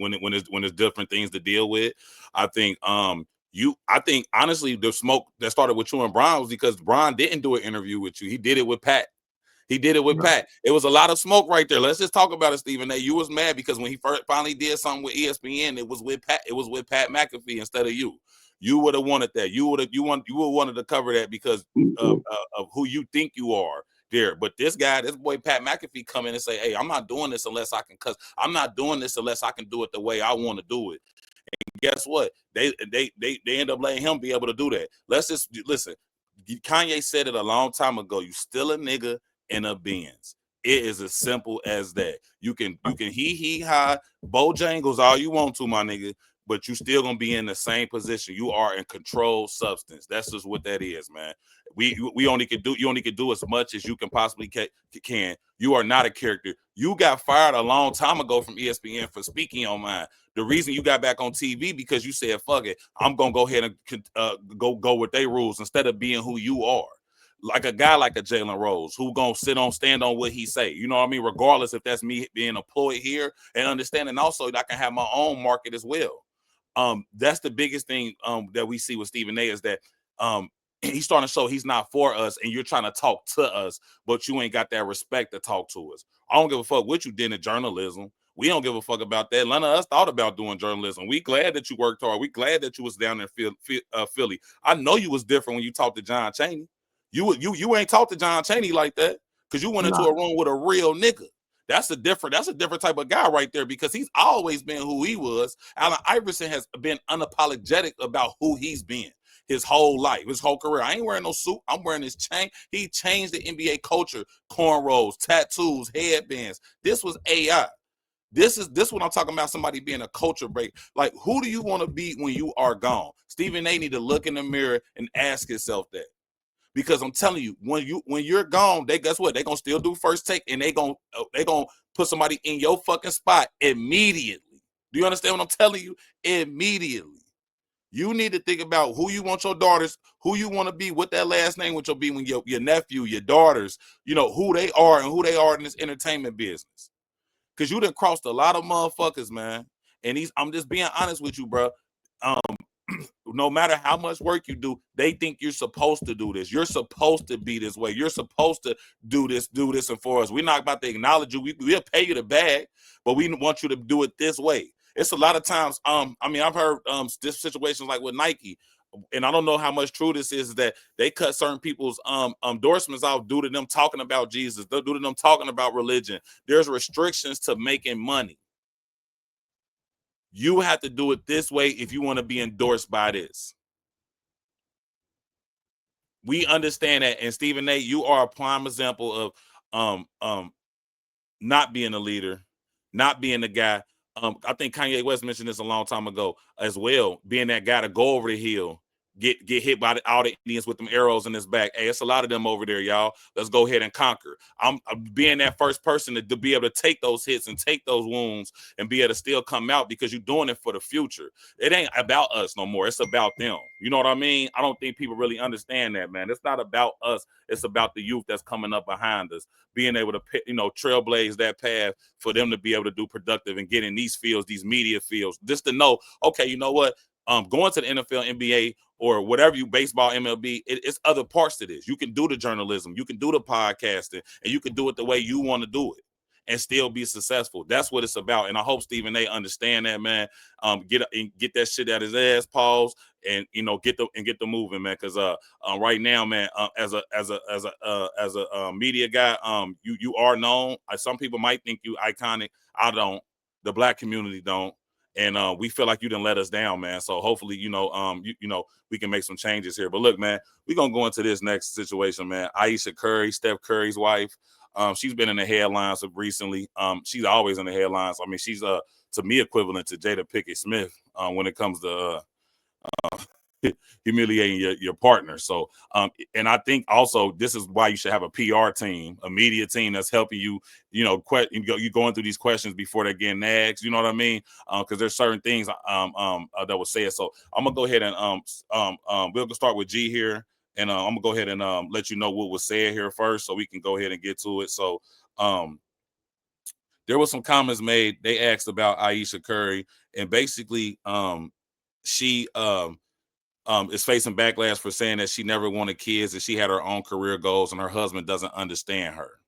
there's different things to deal with. I think honestly the smoke that started with you and Brian was because Brian didn't do an interview with you. He did it with Pat. He did it with Pat. It was a lot of smoke right there. Let's just talk about it, Stephen A. You was mad because when he finally did something with ESPN, it was with Pat. It was with Pat McAfee instead of you. You would have wanted that. You would wanted to cover that because of who you think you are there. But this boy Pat McAfee come in and say, "Hey, I'm not doing this unless I can cuss. I'm not doing this unless I can do it the way I want to do it." And guess what? They end up letting him be able to do that. Let's just listen. Kanye said it a long time ago. You still a nigga in a Benz. It is as simple as that. You can hee ha Bojangles all you want to, my nigga, but you still gonna be in the same position. You are in controlled substance. That's just what that is, man. You only can do as much as you can possibly can. You are not a character. You got fired a long time ago from ESPN for speaking on mine. The reason you got back on TV because you said, fuck it, I'm gonna go ahead and go with their rules instead of being who you are. Like a guy like a Jalen Rose who gonna stand on what he say. You know what I mean? Regardless if that's me being employed here and understanding also that I can have my own market as well. That's the biggest thing that we see with Stephen A is that he's starting to show he's not for us and you're trying to talk to us, but you ain't got that respect to talk to us. I don't give a fuck what you did in journalism, We don't give a fuck about that. None of us thought about doing journalism. We glad that you worked hard. We glad that you was down in Philly. I know you was different when you talked to John Chaney. You ain't talked to John Chaney like that because you went into a room with a real nigga. That's a different type of guy right there because he's always been who he was. Allen Iverson has been unapologetic about who he's been his whole life, his whole career. I ain't wearing no suit. I'm wearing this chain. He changed the NBA culture. Cornrows, tattoos, headbands. This was AI. This what I'm talking about, somebody being a culture break. Like, who do you want to be when you are gone? Stephen A. need to look in the mirror and ask himself that. Because I'm telling you, when you're gone, they guess what? They're gonna still do first take and they gonna put somebody in your fucking spot immediately. Do you understand what I'm telling you? Immediately. You need to think about who you want your daughters, who you want to be, what that last name will be when your nephew, your daughters, who they are and who they are in this entertainment business. Because you done crossed a lot of motherfuckers, man. And I'm just being honest with you, bro. No matter how much work you do, they think you're supposed to do this. You're supposed to be this way. You're supposed to do this and for us. We're not about to acknowledge you. We'll pay you the bag, but we want you to do it this way. It's a lot of times, I've heard this situations like with Nike, and I don't know how much true this is, that they cut certain people's endorsements off due to them talking about Jesus, due to them talking about religion. There's restrictions to making money. You have to do it this way if you want to be endorsed by this. We understand that. And Stephen A., you are a prime example of not being a leader, not being the guy. I think Kanye West mentioned this a long time ago as well, being that guy to go over the hill, get hit by all the Indians with them arrows in his back. Hey, it's a lot of them over there, y'all. Let's go ahead and conquer. I'm being that first person to be able to take those hits and take those wounds and be able to still come out, because you're doing it for the future. It ain't about us no more. It's about them. You know what I mean? I don't think people really understand that, man. It's not about us. It's about the youth that's coming up behind us, being able to, trailblaze that path for them to be able to do productive and get in these fields, these media fields, just to know, okay, you know what? Going to the NFL, NBA, or whatever baseball, MLB, it's other parts to this. You can do the journalism, you can do the podcasting, and you can do it the way you want to do it and still be successful. That's what it's about. And I hope Stephen A. understand that, man. Get that shit out his ass, pause, and get the moving, man. Because right now, man, as a media guy, you are known. Some people might think you iconic. I don't. The Black community don't. And we feel like you didn't let us down, man. So hopefully, we can make some changes here. But look, man, we're gonna go into this next situation, man. Ayesha Curry, Steph Curry's wife. She's been in the headlines recently. She's always in the headlines. I mean, she's to me equivalent to Jada Pinkett Smith when it comes to humiliating your partner. So, and I think also this is why you should have a PR team, a media team that's helping you, you going through these questions before they're getting asked. You know what I mean? Because there's certain things that will say it. So I'm gonna go ahead and we'll start with G here, and I'm gonna go ahead and let you know what was said here first, so we can go ahead and get to it. So there was some comments made. They asked about Ayesha Curry, and basically she is facing backlash for saying that she never wanted kids and she had her own career goals and her husband doesn't understand her.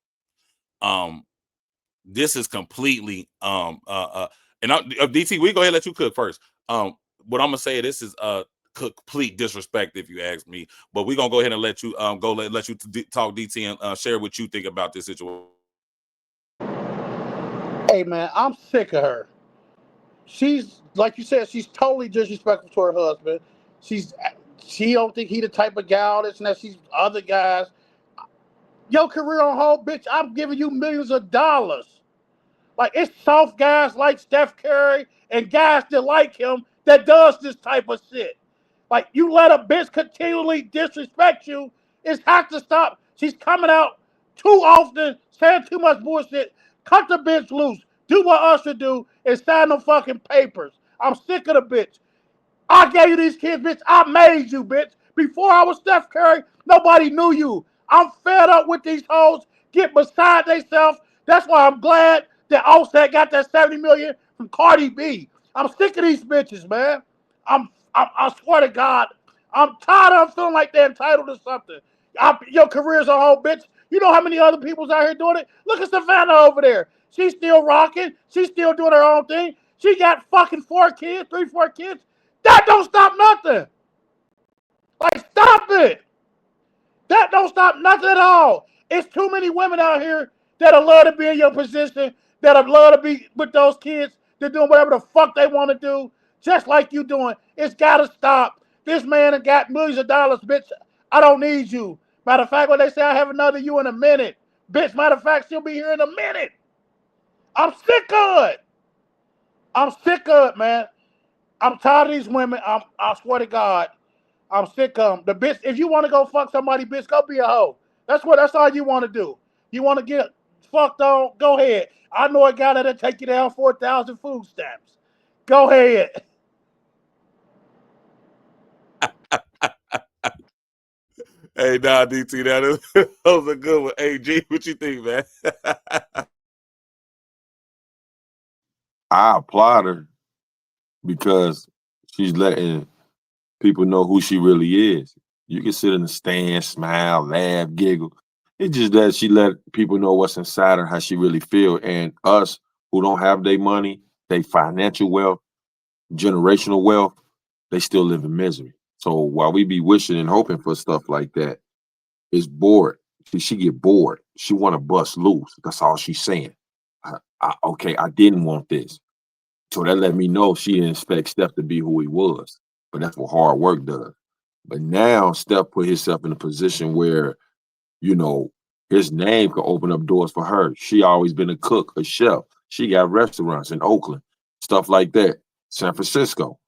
This is completely and DT, we go ahead and let you cook first. What I'm gonna say, this is complete disrespect if you ask me, but we're gonna go ahead and let you let you talk, DT, and share what you think about this situation. Hey man, I'm sick of her. She's, like you said, she's totally disrespectful to her husband. She don't think he the type of gal that's and that. She's other guys. Your career on hold, bitch. I'm giving you millions of dollars. Like, it's soft guys like Steph Curry and guys that like him that does this type of shit. Like, you let a bitch continually disrespect you, it's has to stop. She's coming out too often, saying too much bullshit. Cut the bitch loose. Do what Usher do and sign them fucking papers. I'm sick of the bitch. I gave you these kids, bitch. I made you, bitch. Before I was Steph Curry, nobody knew you. I'm fed up with these hoes. Get beside themselves. That's why I'm glad that Offset got that $70 million from Cardi B. I'm sick of these bitches, man. I swear to God, I'm tired of feeling like they're entitled to something. Your career's a whole bitch. You know how many other people's out here doing it? Look at Savannah over there. She's still rocking. She's still doing her own thing. She got fucking 4 kids, 4 kids. That don't stop nothing. Like, stop it. That don't stop nothing at all. It's too many women out here that'll love to be in your position, that'll love to be with those kids. They're doing whatever the fuck they want to do, just like you doing. It's got to stop. This man has got millions of dollars, bitch. I don't need you. Matter of fact, when they say I have another you in a minute, bitch, matter of fact, she'll be here in a minute. I'm sick of it. I'm sick of it, man. I'm tired of these women. I swear to God. I'm sick of them. The bitch, if you want to go fuck somebody, bitch, go be a hoe. That's all you want to do. You want to get fucked on, go ahead. I know a guy that'll take you down 4,000 food stamps. Go ahead. Hey, nah, DT, that was a good one. Hey, G, what you think, man? I applaud her because she's letting people know who she really is. You can sit in the stand, smile, laugh, giggle. It's just that she let people know what's inside her, how she really feel. And us who don't have their money, their financial wealth, generational wealth, they still live in misery. So while we be wishing and hoping for stuff like that, it's bored. She get bored. She want to bust loose. That's all she's saying. Okay, I didn't want this. So that let me know she didn't expect Steph to be who he was. But that's what hard work does. But now Steph put himself in a position where, you know, his name could open up doors for her. She always been a cook, a chef. She got restaurants in Oakland, stuff like that, San Francisco.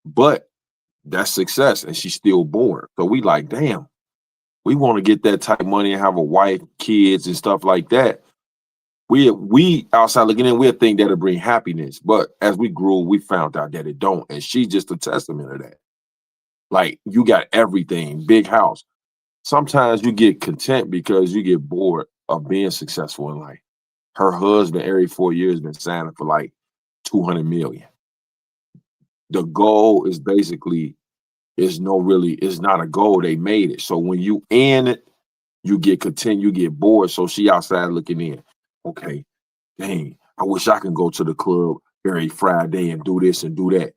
But that's success, and she's still bored. So we like, damn, we want to get that type of money and have a wife, kids, and stuff like that. We outside looking in, we'll think that'll bring happiness. But as we grew, we found out that it don't. And she's just a testament of that. Like, you got everything, big house. Sometimes you get content because you get bored of being successful in life. Her husband, every 4 years, been signing for like 200 million. The goal is basically, it's not a goal. They made it. So when you in it, you get content, you get bored. So she outside looking in. Okay, dang, I wish I could go to the club every Friday and do this and do that.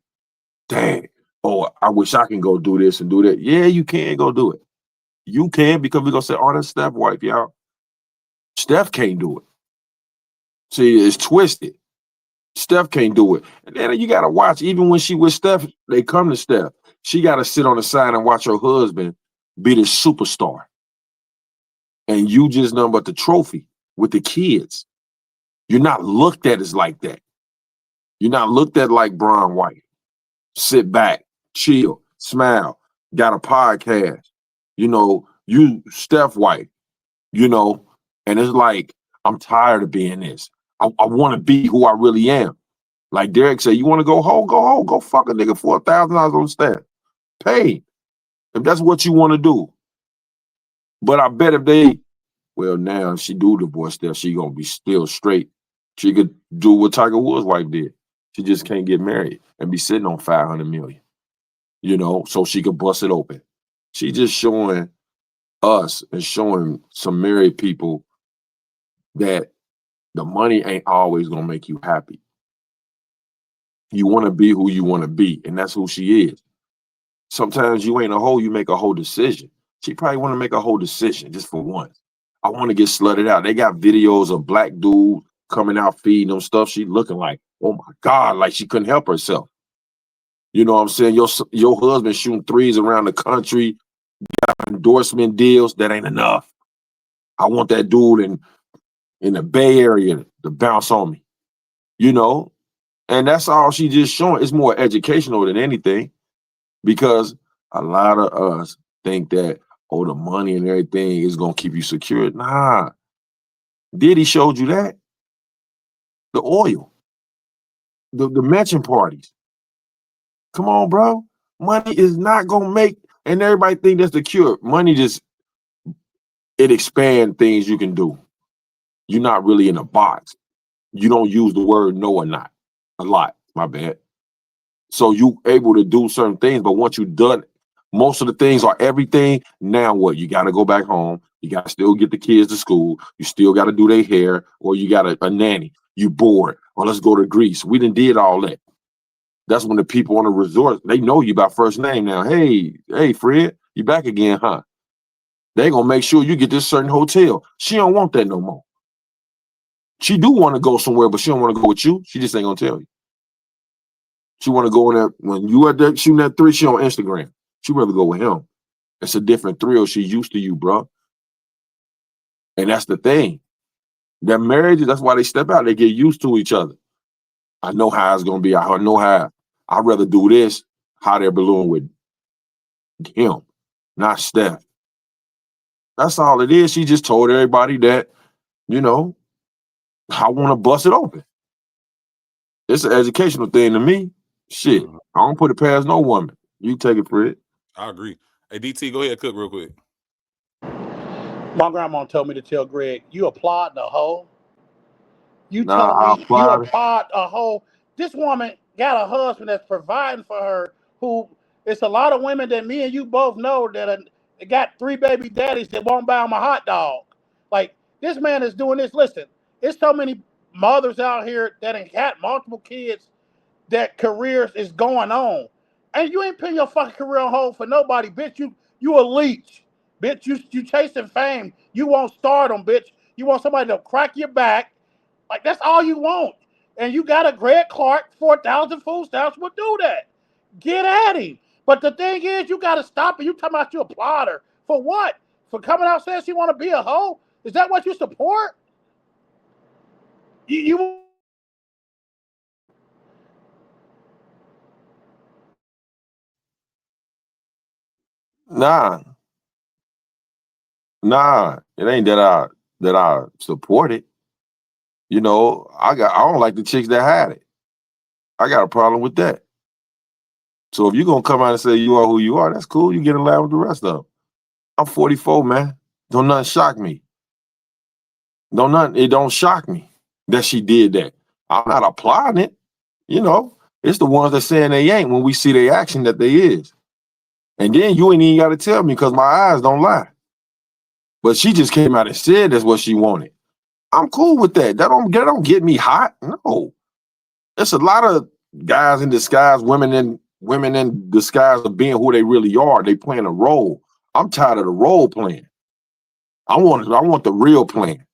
Dang, oh, I wish I can go do this and do that. Yeah, you can go do it. You can, because we're going to say, oh, that's Steph wife, y'all. Steph can't do it. See, it's twisted. Steph can't do it. And then you got to watch, even when she with Steph, they come to Steph. She got to sit on the side and watch her husband be the superstar. And you just nothing but the trophy with the kids. You're not looked at as like that. You're not looked at like Bron White. Sit back, chill, smile, got a podcast. You know, you Steph White, you know, and it's like, I'm tired of being this. I want to be who I really am. Like Derek said, you want to go home, go fuck a nigga $4,000 on staff. Pay. If that's what you want to do. But I bet now if she do divorce Steph, she gonna be still straight. She could do what Tiger Woods' wife did. She just can't get married and be sitting on 500 million, you know, so she could bust it open. She just showing us and showing some married people that the money ain't always gonna make you happy. You want to be who you want to be, and that's who she is. Sometimes you ain't a hoe, you make a whole decision. She probably want to make a whole decision just for once. I want to get slutted out. They got videos of black dudes coming out feeding them stuff. She looking like, oh my God, like she couldn't help herself. You know what I'm saying? Your husband shooting threes around the country, got endorsement deals. That ain't enough. I want that dude in the Bay Area to bounce on me. You know? And that's all she just showing. It's more educational than anything, because a lot of us think that, oh, the money and everything is going to keep you secure. Nah. Diddy showed you that. The oil. The mansion parties. Come on, bro. Money is not going to make, and everybody think that's the cure. Money just, it expands things you can do. You're not really in a box. You don't use the word no or not a lot. My bad. So you able to do certain things, but once you done, Most of the things are everything. Now what? You got to go back home. You got to still get the kids to school. You still got to do their hair, or you got a nanny. You bored. Or let's go to Greece. We done did all that. That's when the people on the resort, they know you by first name now. Hey, Fred, you back again, huh? They gonna make sure you get this certain hotel. She don't want that no more. She do want to go somewhere, but she don't want to go with you. She just ain't gonna tell you. She want to go in there when you at there shooting that 3. She on Instagram. She rather go with him. It's a different thrill. She used to you, bro. And that's the thing. Their marriages, that's why they step out. They get used to each other. I know how it's gonna be. I know how. I'd rather do this hot air balloon with him, not Steph. That's all it is. She just told everybody that, you know, I want to bust it open. It's an educational thing to me. Shit, I don't put it past no woman. You take it, Fred. I agree. Hey, DT, go ahead, cook real quick. My grandma told me to tell Greg, you applaud the hoe. You Nah, telling I me you applied. applaud a hoe. This woman got a husband that's providing for her, who it's a lot of women that me and you both know that got 3 baby daddies that won't buy them a hot dog. Like, this man is doing this. Listen, there's so many mothers out here that ain't got multiple kids that careers is going on. And you ain't putting your fucking career on hold for nobody, bitch. You a leech. Bitch, you chasing fame. You want stardom, bitch. You want somebody to crack your back. Like, that's all you want. And you got a Greg Clark, 4,000 food stamps will do that. Get at him. But the thing is, you got to stop it. You talking about you applaud her. For what? For coming out saying she want to be a hoe? Is that what you support? You Nah, it ain't that I support it. You know, I don't like the chicks that had it. I got a problem with that. So if you're gonna come out and say you are who you are, that's cool. You get in line with the rest of them. I'm 44, man. Don't nothing shock me. It don't shock me that she did that. I'm not applauding it. You know, it's the ones that saying they ain't when we see their action that they is. And then you ain't even got to tell me because my eyes don't lie. But she just came out and said that's what she wanted. I'm cool with that. That don't get me hot. No. There's a lot of guys in disguise, women in disguise of being who they really are. They playing a role. I'm tired of the role playing. I want the real plan.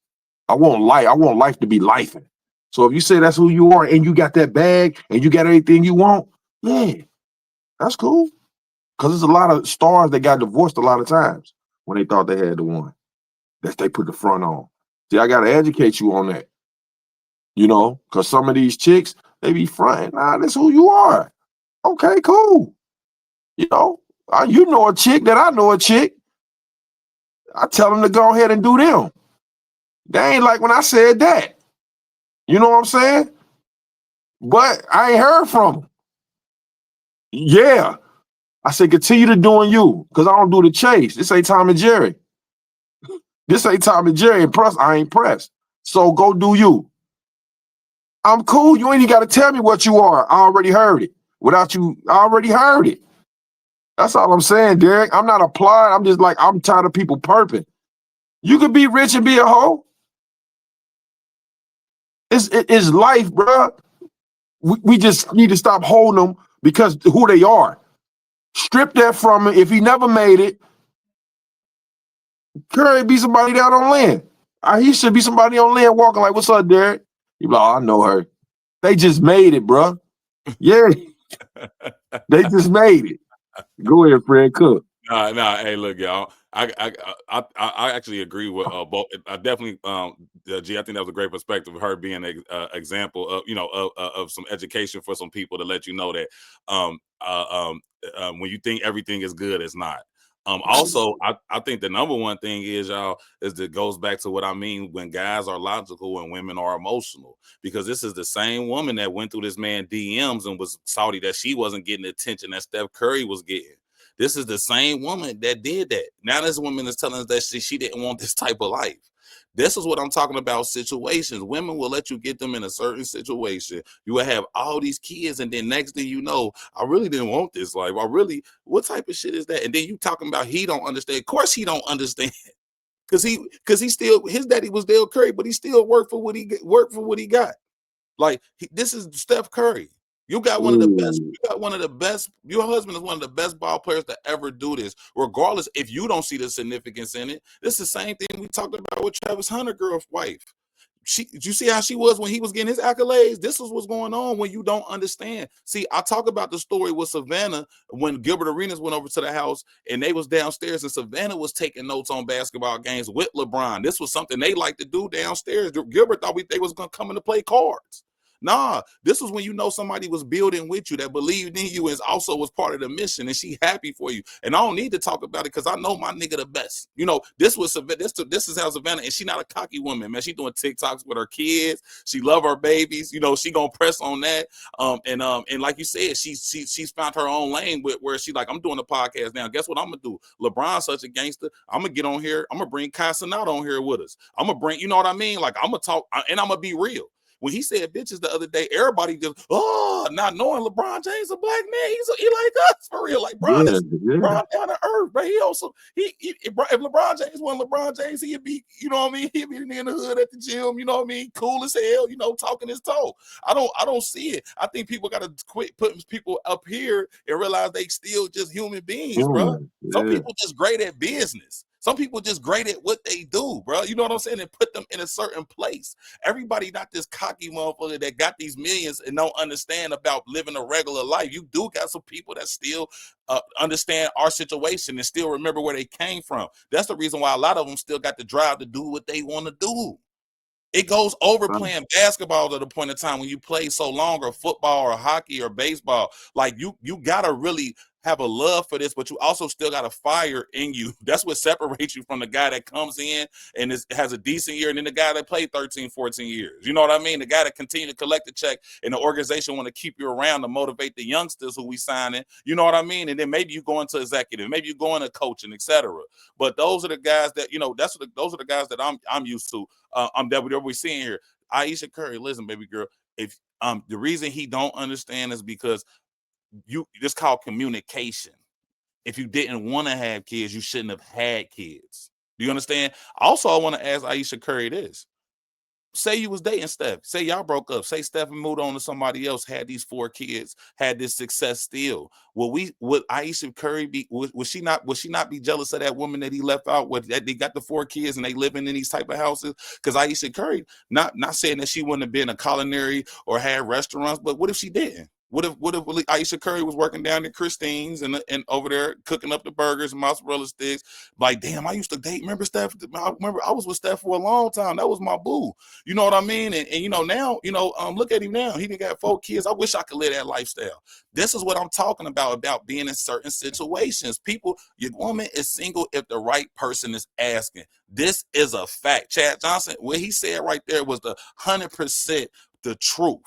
I want life to be lifing. So if you say that's who you are and you got that bag and you got everything you want, yeah, that's cool. Because there's a lot of stars that got divorced a lot of times when they thought they had the one that they put the front on. See, I got to educate you on that, you know, because some of these chicks, they be fronting. Nah, that's who you are. Okay, cool. You know, you know a chick that I know a chick. I tell them to go ahead and do them. They ain't like when I said that. You know what I'm saying? But I ain't heard from them. Yeah. I said, continue to doing you, because I don't do the chase. This ain't Tom and Jerry. This ain't Tom and Jerry. And plus, I ain't pressed. So go do you. I'm cool. You ain't even got to tell me what you are. I already heard it. Without you, I already heard it. That's all I'm saying, Derek. I'm not applying. I'm just like, I'm tired of people perping. You could be rich and be a hoe. It's life, bro. We just need to stop holding them because who they are. Strip that from him. If he never made it, Curry be somebody down on land. He should be somebody on land walking like, what's up, Derek? You be like, oh, I know her. They just made it, bro. Yeah, they just made it. Go ahead, Fred Cook. Nah. Hey, look, y'all. I actually agree with both. I definitely, G. I think that was a great perspective of her being an example of of some education for some people to let you know that when you think everything is good, it's not. Also, I think the number one thing is, y'all, is that goes back to what I mean when guys are logical and women are emotional, because this is the same woman that went through this man DMs and was salty that she wasn't getting the attention that Steph Curry was getting. This is the same woman that did that. Now this woman is telling us that she didn't want this type of life. This is what I'm talking about. Situations. Women will let you get them in a certain situation. You will have all these kids, and then next thing you know, I really didn't want this life. What type of shit is that? And then you talking about he don't understand. Of course he don't understand. Cause he still, his daddy was Dale Curry, but he still worked for what he got. Like this is Steph Curry. You got one of the best. You got one of the best. Your husband is one of the best ball players to ever do this. Regardless, if you don't see the significance in it, this is the same thing we talked about with Travis Hunter, girl's wife. Did you see how she was when he was getting his accolades? This is what's going on when you don't understand. See, I talk about the story with Savannah when Gilbert Arenas went over to the house and they was downstairs and Savannah was taking notes on basketball games with LeBron. This was something they like to do downstairs. Gilbert thought they was going to come in to play cards. Nah, this was when you know somebody was building with you that believed in you and also was part of the mission, and she happy for you. And I don't need to talk about it because I know my nigga the best. You know, this is how Savannah, and she not a cocky woman, man. She doing TikToks with her kids. She love her babies. You know, she gonna press on that. And like you said, she's found her own lane with where she like, I'm doing a podcast now. Guess what I'm gonna do? LeBron's such a gangster. I'm gonna get on here. I'm gonna bring Kai Cenat on here with us. I'm gonna bring, you know what I mean? Like I'm gonna talk, and I'm gonna be real. When he said bitches the other day, everybody just, not knowing LeBron James a black man. He like us for real. Like Bron is Bron down to earth, but he also if LeBron James wasn't LeBron James, he'd be, you know what I mean? He'd be in the hood at the gym, you know what I mean? Cool as hell, you know, talking his talk. I don't see it. I think people gotta quit putting people up here and realize they still just human beings, bro. Yeah. Some people just great at business. Some people just great at what they do, bro. You know what I'm saying? And put them in a certain place. Everybody not this cocky motherfucker that got these millions and don't understand about living a regular life. You do got some people that still understand our situation and still remember where they came from. That's the reason why a lot of them still got the drive to do what they want to do. It goes over playing basketball to the point in time when you play so long, or football or hockey or baseball. Like you gotta really have a love for this, but you also still got a fire in you. That's what separates you from the guy that comes in and has a decent year, and then the guy that played 13, 14 years. You know what I mean? The guy that continue to collect the check, and the organization want to keep you around to motivate the youngsters who we signing. You know what I mean? And then maybe you go into executive, maybe you go into coaching, etc. But those are the guys that, you know, those are the guys that I'm used to. That we're seeing here. Ayesha Curry, listen, baby girl. If the reason he don't understand is because it's called communication. If you didn't want to have kids, you shouldn't have had kids. Do you understand? Also, I want to ask Ayesha Curry this. Say you was dating Steph. Say y'all broke up. Say Steph moved on to somebody else, had these 4 kids, had this success still. Would Ayesha Curry be? Would she not be jealous of that woman that he left out with? That they got the 4 kids and they living in these type of houses? Because Ayesha Curry, not saying that she wouldn't have been a culinary or had restaurants, but what if she didn't? What if Ayesha Curry was working down at Christine's and over there cooking up the burgers and mozzarella sticks? Like, damn, I used to date. Remember Steph? I was with Steph for a long time. That was my boo. You know what I mean? And you know, now, you know, look at him now. He got 4 kids. I wish I could live that lifestyle. This is what I'm talking about being in certain situations. People, your woman is single if the right person is asking. This is a fact. Chad Johnson, what he said right there was the 100% the truth.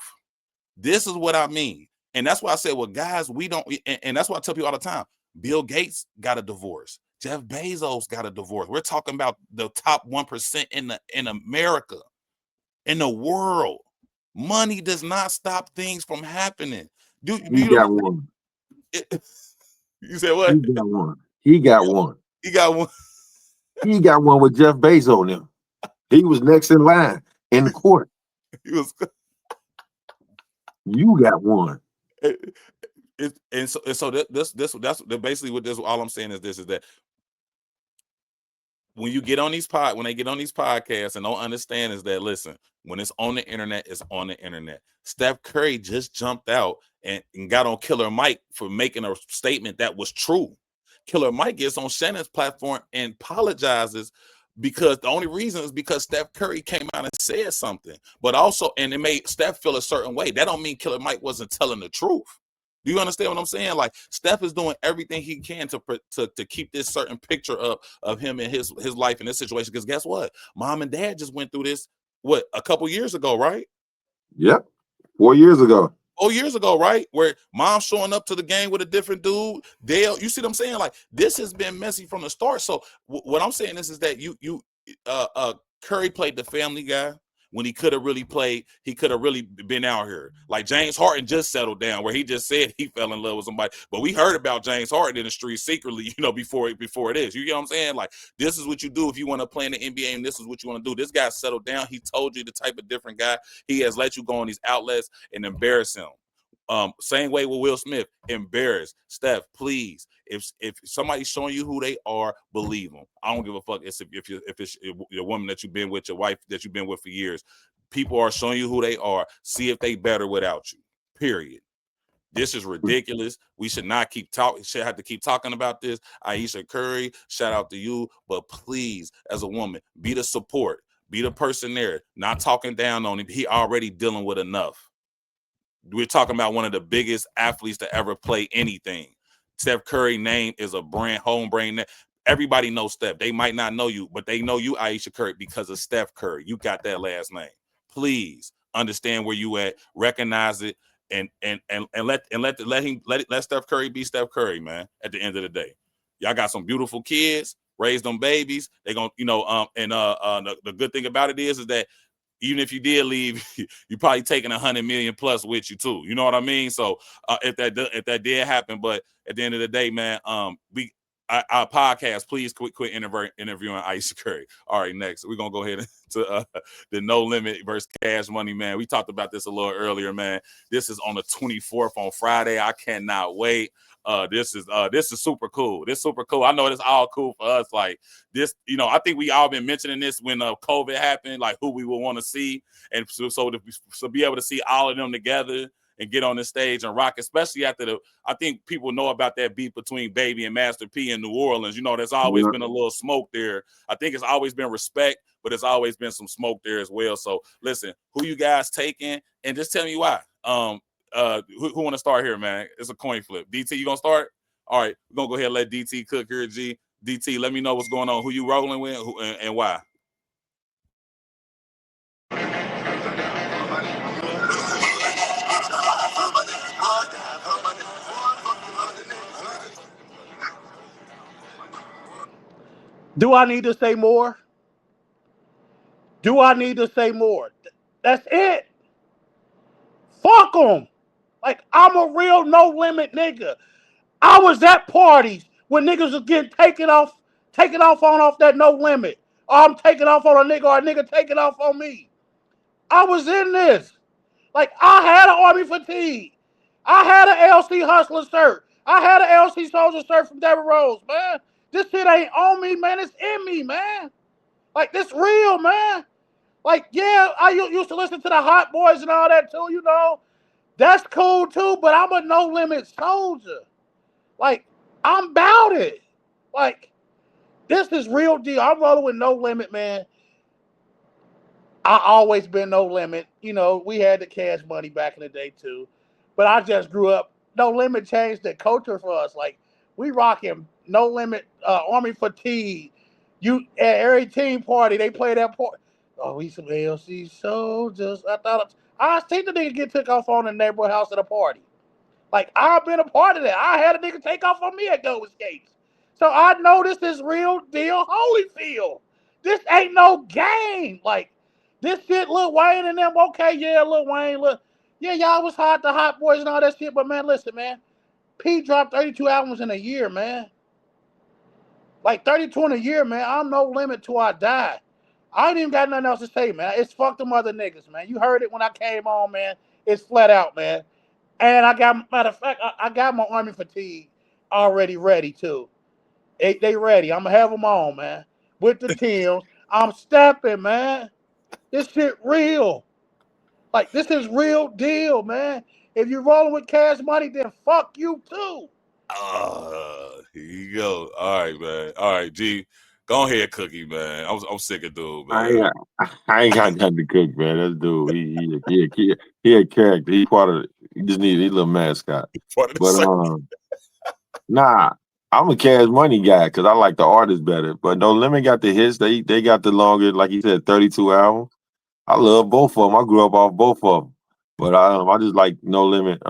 This is what I mean. And that's why I said, well, guys, we don't, and that's why I tell people all the time, Bill Gates got a divorce. Jeff Bezos got a divorce. We're talking about the top 1% in America, in the world. Money does not stop things from happening. He got one. You said what? He got one. He got one. He got one. He got one with Jeff Bezos now. He was next in line in the court. You got one. That's basically what this. All I'm saying is this: is that when they get on these podcasts and don't understand is that, listen, when it's on the internet, it's on the internet. Steph Curry just jumped out and got on Killer Mike for making a statement that was true. Killer Mike gets on Shannon's platform and apologizes because the only reason is because Steph Curry came out and said something, but also, and it made Steph feel a certain way. That don't mean Killer Mike wasn't telling the truth. Do you understand what I'm saying? Like, Steph is doing everything he can to keep this certain picture up of him and his life in this situation. Because guess what? Mom and dad just went through this, a couple years ago, right? Yep. 4 years ago. 4 years ago, right? Where mom showing up to the game with a different dude. Dale, you see what I'm saying? Like, this has been messy from the start. So what I'm saying is that Curry played the family guy when he could have really played. He could have really been out here. Like James Harden just settled down, where he just said he fell in love with somebody. But we heard about James Harden in the street secretly, before it is. You get what I'm saying? Like, this is what you do if you want to play in the NBA, and this is what you want to do. This guy settled down. He told you the type of different guy. He has let you go on these outlets and embarrass him. Same way with Will Smith. Embarrassed. Steph, please. If somebody's showing you who they are, believe them. I don't give a fuck if it's your woman that you've been with, your wife that you've been with for years. People are showing you who they are. See if they better without you. Period. This is ridiculous. We should not keep talking. Should have to keep talking about this. Ayesha Curry, shout out to you. But please, as a woman, be the support. Be the person there. Not talking down on him. He already dealing with enough. We're talking about one of the biggest athletes to ever play anything. Steph Curry name is a home brand name. Everybody knows Steph. They might not know you, but they know you, Ayesha Curry, because of Steph Curry. You got that last name. Please understand where you at, recognize it, and let Steph Curry be Steph Curry, man. At the end of the day, y'all got some beautiful kids, raise them babies. They gonna, the good thing about it is that even if you did leave, you probably taking 100 million plus with you too. You know what I mean? So if that did happen, but at the end of the day, man, our podcast, please quit interviewing Ayesha Curry. All right, next we're gonna go ahead to the No Limit versus Cash Money, man. We talked about this a little earlier, man. This is on the 24th on Friday. I cannot wait. This is super cool. This is super cool. I know it's all cool for us. Like this, I think we all been mentioning this when COVID happened, like who we would want to see, and so to be able to see all of them together and get on the stage and rock, especially after I think people know about that beef between Baby and Master P in New Orleans. There's always been a little smoke there. I think it's always been respect, but it's always been some smoke there as well. So listen, who you guys taking, and just tell me why. Who want to start here, man? It's a coin flip. DT, you gonna start? All right, we're gonna go ahead and let DT cook here. DT, let me know what's going on. Who you rolling with, and why? Do I need to say more? Do I need to say more? That's it. Fuck them. Like, I'm a real no limit nigga. I was at parties when niggas was getting taken off that no limit. Or I'm taking off on a nigga, or a nigga taking off on me. I was in this. Like, I had an Army fatigue. I had an LC Hustler shirt. I had an LC Soldier shirt from David Rose, man. This shit ain't on me, man. It's in me, man. Like, this real, man. Like, yeah, I used to listen to the Hot Boys and all that too, That's cool too, but I'm a no limit soldier. Like, I'm about it. Like, this is real deal. I'm rolling with no limit, man. I always been no limit. We had the Cash Money back in the day too. But I just grew up. No Limit changed the culture for us. Like, we rocking No Limit, Army fatigue. You at every team party, they play that part. Oh, we some ALC soldiers. I seen the nigga get took off on the neighborhood house at a party. Like, I've been a part of that. I had a nigga take off on me at Golden Skates. So I know this is real deal Holyfield. This ain't no game. Like, this shit, Lil Wayne and them, okay, yeah, Lil Wayne, yeah, y'all was hot, the Hot Boys and all that shit, but man, listen, man, P dropped 32 albums in a year, man. Like, 32 in a year, man. I'm no limit till I die. I ain't even got nothing else to say, man. It's fuck them other niggas, man. You heard it when I came on, man. It's flat out, man. And matter of fact, I got my Army fatigue already ready, too. They ready. I'm going to have them on, man. With the Tims. I'm stepping, man. This shit real. Like, this is real deal, man. If you're rolling with Cash Money, then fuck you, too. Here you go. All right, man. All right, G. Go ahead, Cookie, man. I'm sick of dude, man. I ain't got nothing to cook, man. That's dude. He a character. He part of. He just need a little mascot. Part of the But circle. nah, I'm a Cash Money guy because I like the artist better. But No Limit got the hits. They got the longer, like you said, 32 albums. I love both of them. I grew up off both of them. But I just like No Limit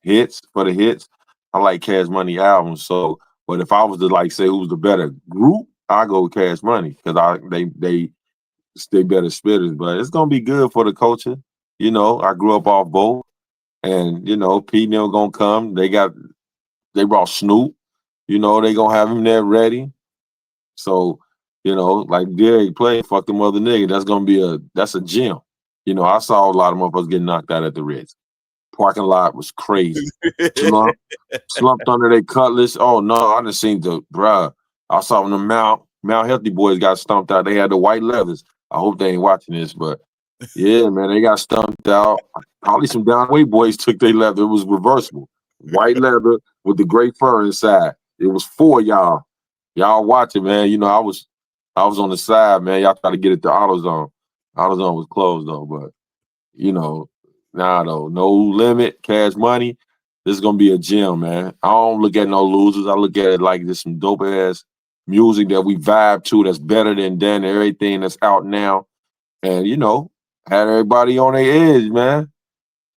hits for the hits. I like Cash Money albums. So, but if I was to like say who's the better group, I go with Cash Money because they stay better spitters. But it's gonna be good for the culture. You know, I grew up off both, and you know, Pete and them gonna come. They brought Snoop. You know, they gonna have him there ready. So, you know, like Derek playing, fuck them other nigga. That's a gym. You know, I saw a lot of motherfuckers getting knocked out at the Ritz. Parking lot was crazy. Slumped under their cutlass. Oh no, I done seen bruh. I saw when the Mount Healthy boys got stumped out. They had the white leathers. I hope they ain't watching this, but yeah, man, they got stumped out. Probably some downweight boys took their leather. It was reversible. White leather with the gray fur inside. It was for y'all. Y'all watch it, man. You know, I was on the side, man. Y'all try to get it to AutoZone. AutoZone was closed though, but you know, nah though. No limit, cash money. This is gonna be a gym, man. I don't look at no losers. I look at it like just some dope ass music that we vibe to that's better than everything that's out now. And you know, had everybody on their edge, man.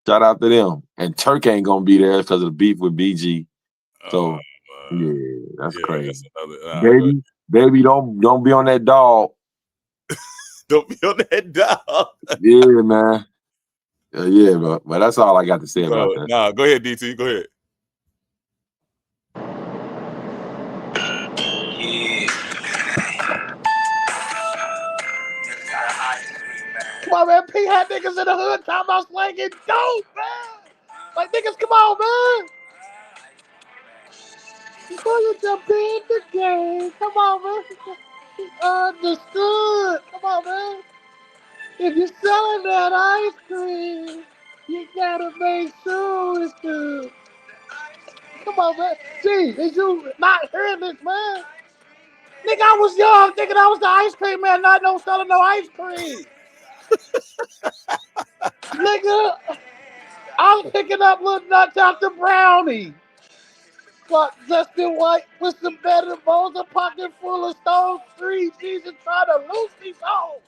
Shout out to them. And Turk ain't gonna be there because of the beef with BG. So yeah, that's yeah, crazy. that's another. Baby, don't be on that dog. Don't be on that dog. Yeah, man. Yeah, but that's all I got to say about that. Nah, go ahead, DT. Go ahead. Yeah. Come on, man. P had niggas in the hood talking about slanging dope, man. Like, niggas, come on, man. Before you jump in the game, come on, man. Understood. Come on, man. If you're selling that ice cream, you gotta make sure it's good. Come on, man. Gee, is you not hearing this, man? Nigga, I was young, thinking I was the ice cream man, not no selling no ice cream. Nigga, I was picking up little nuts out the brownie. But Justin White with some better balls, a pocket full of Stone Street. Jesus trying to loose these hoes.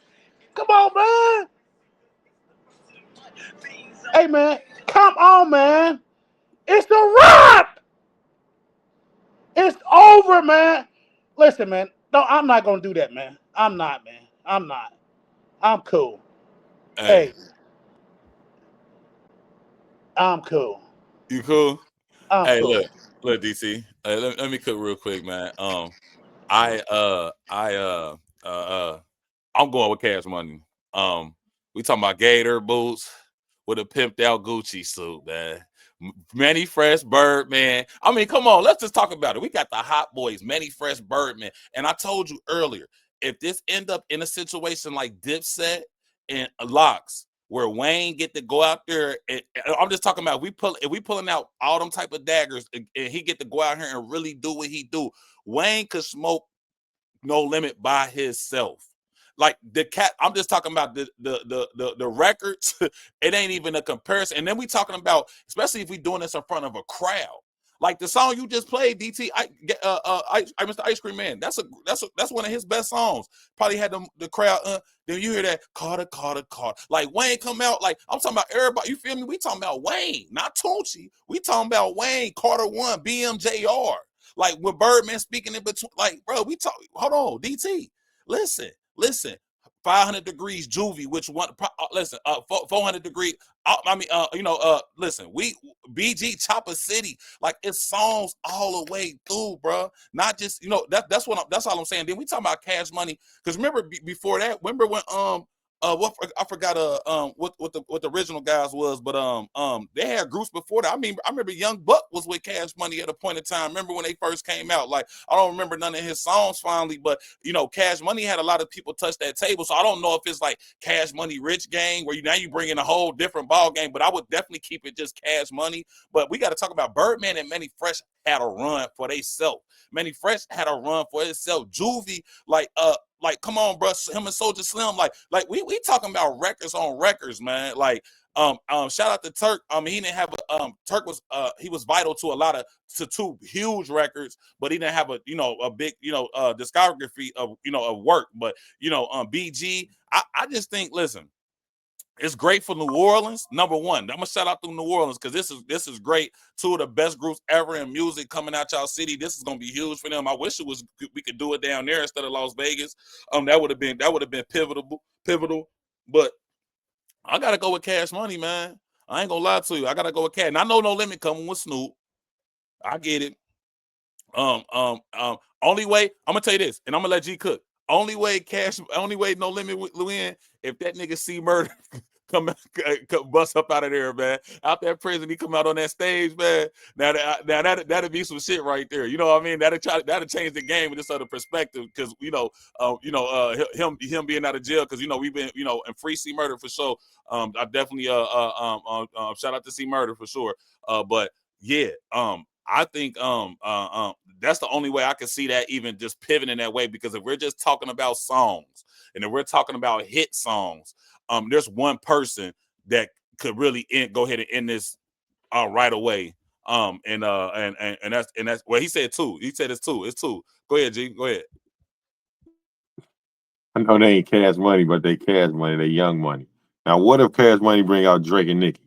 Come on, man. Hey, man. Come on, man. It's the wrap. It's over, man. Listen, man. No, I'm not going to do that, man. I'm not, man. I'm not. I'm cool. Hey. I'm cool. You cool? I'm Hey, cool. look, DC. Let me cook real quick, man. I'm going with Cash Money. We talking about Gator boots with a pimped out Gucci suit, man. Manny Fresh Birdman. I mean, come on, let's just talk about it. We got the hot boys, Manny Fresh Birdman. And I told you earlier, if this end up in a situation like Dipset and Locks, where Wayne get to go out there, and I'm just talking about if we pulling out all them type of daggers, and he get to go out here and really do what he do, Wayne could smoke No Limit by himself. Like the cat, I'm just talking about the records. It ain't even a comparison. And then we talking about, especially if we doing this in front of a crowd. Like the song you just played, DT, Mr. Ice Cream Man. That's one of his best songs. Probably had the crowd. Then you hear that Carter. Like Wayne come out. Like I'm talking about everybody. You feel me? We talking about Wayne, not Tunchi. We talking about Wayne, Carter 1, BMJR. Like when Birdman speaking in between, like, bro, we talk. Hold on, DT. Listen. 500 degrees juvie, which one? Listen, 400 degree. Listen, we BG Chopper City, like it's songs all the way through, bro. Not just that's all I'm saying. Then we talking about Cash Money because remember before that, remember when what I forgot what the original guys was, but they had groups before that. I mean, I remember Young Buck was with Cash Money at a point in time. Remember when they first came out? Like I don't remember none of his songs finally, but Cash Money had a lot of people touch that table. So I don't know if it's like Cash Money Rich Gang where you bring in a whole different ball game, but I would definitely keep it just Cash Money. But we got to talk about Birdman and Manny Fresh had a run for theyself. Manny Fresh had a run for himself. Juvie, like, come on, bro. Him and Soldier Slim, like we talking about records on records, man. Like, shout out to Turk. He didn't have Turk was he was vital to two huge records, but he didn't have a big discography of of work. But BG, I just think, listen, It's great for New Orleans. Number one, I'm gonna shout out to New Orleans because this is great. Two of the best groups ever in music coming out y'all city. This is gonna be huge for them. I wish we could do it down there instead of Las Vegas. That would have been pivotal. But I gotta go with Cash Money, man. I ain't gonna lie to you. I gotta go with Cash. And I know No Limit coming with Snoop. I get it. Only way I'm gonna tell you this, and I'm gonna let G cook. Only way No Limit win if that nigga C Murder come bust up out of there, man. Out that prison, he come out on that stage, man. Now that'd be some shit right there. You know what I mean? That'll change the game with this other perspective, because him being out of jail, because we've been and free C Murder for sure. I definitely shout out to C Murder for sure. But yeah, I think that's the only way I can see that even just pivoting that way, because if we're just talking about songs and if we're talking about hit songs, there's one person that could really go ahead and end this right away. And that's well, he said two. He said it's two. It's two. Go ahead, G. Go ahead. I know they ain't Cash Money, but they Cash Money. They Young Money. Now, what if Cash Money bring out Drake and Nicki?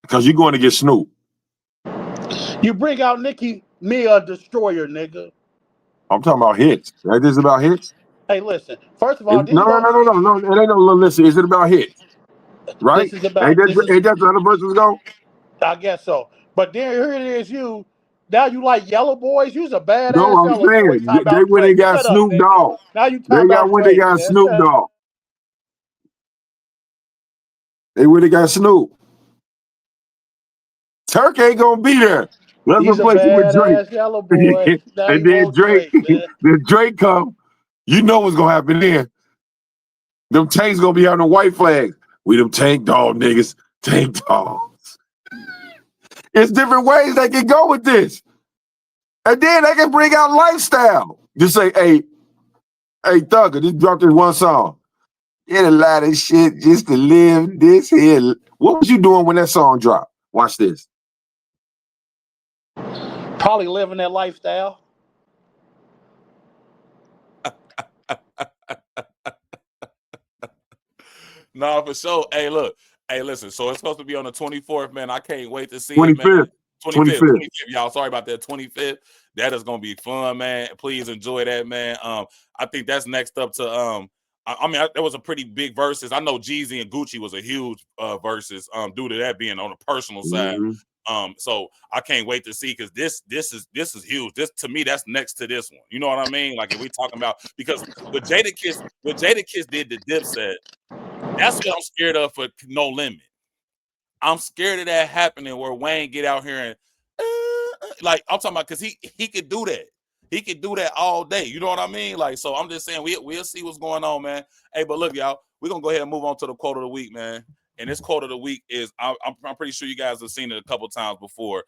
Because you're going to get Snoop. You bring out Nicki, me a destroyer, nigga. I'm talking about hits. That is about hits. Hey, listen. First of all, No. It ain't no little listen. Is it about hits? Right? This is about. Ain't that the other verses go? I guess so. But then here it is, you. Now you like Yellow Boys? You's a No, badass I'm Yellow Boy. saying Talking they about when they Drake. got Shut up, Snoop nigga. Dogg. Now you They talking got about when Drake, they got man. Snoop Dogg. They when they got Snoop. Turk ain't gonna be there. Let's He's a replace him with Drake. badass Yellow Boy. Now And you then want Drake, man. then Drake come. You know what's gonna happen then. Them tanks gonna be on the white flag. We them tank dog niggas. Tank dogs. It's different ways they can go with this. And then they can bring out lifestyle. Just say, hey, Thugger, just drop this one song. Get a lot of shit just to live this here. What was you doing when that song dropped? Watch this. Probably living that lifestyle. No, for sure. Hey, look. Hey, listen. So it's supposed to be on the 24th, man. I can't wait to see it, man. 25th. 25th, y'all. Sorry about that. 25th. That is gonna be fun, man. Please enjoy that, man. I think that's next up to there was a pretty big versus. I know Jeezy and Gucci was a huge versus due to that being on the personal side. So I can't wait to see, because this is huge. This, to me, that's next to this one. You know what I mean? Like, if we talking about, because what Jadakiss did to Dipset, that's what I'm scared of for No Limit. I'm scared of that happening, where Wayne get out here and like, I'm talking about, because he could do that. He could do that all day. You know what I mean? Like, so I'm just saying we'll see what's going on, man. Hey, but look, y'all, we're gonna go ahead and move on to the quote of the week, man. And this quote of the week is, I'm pretty sure you guys have seen it a couple times before.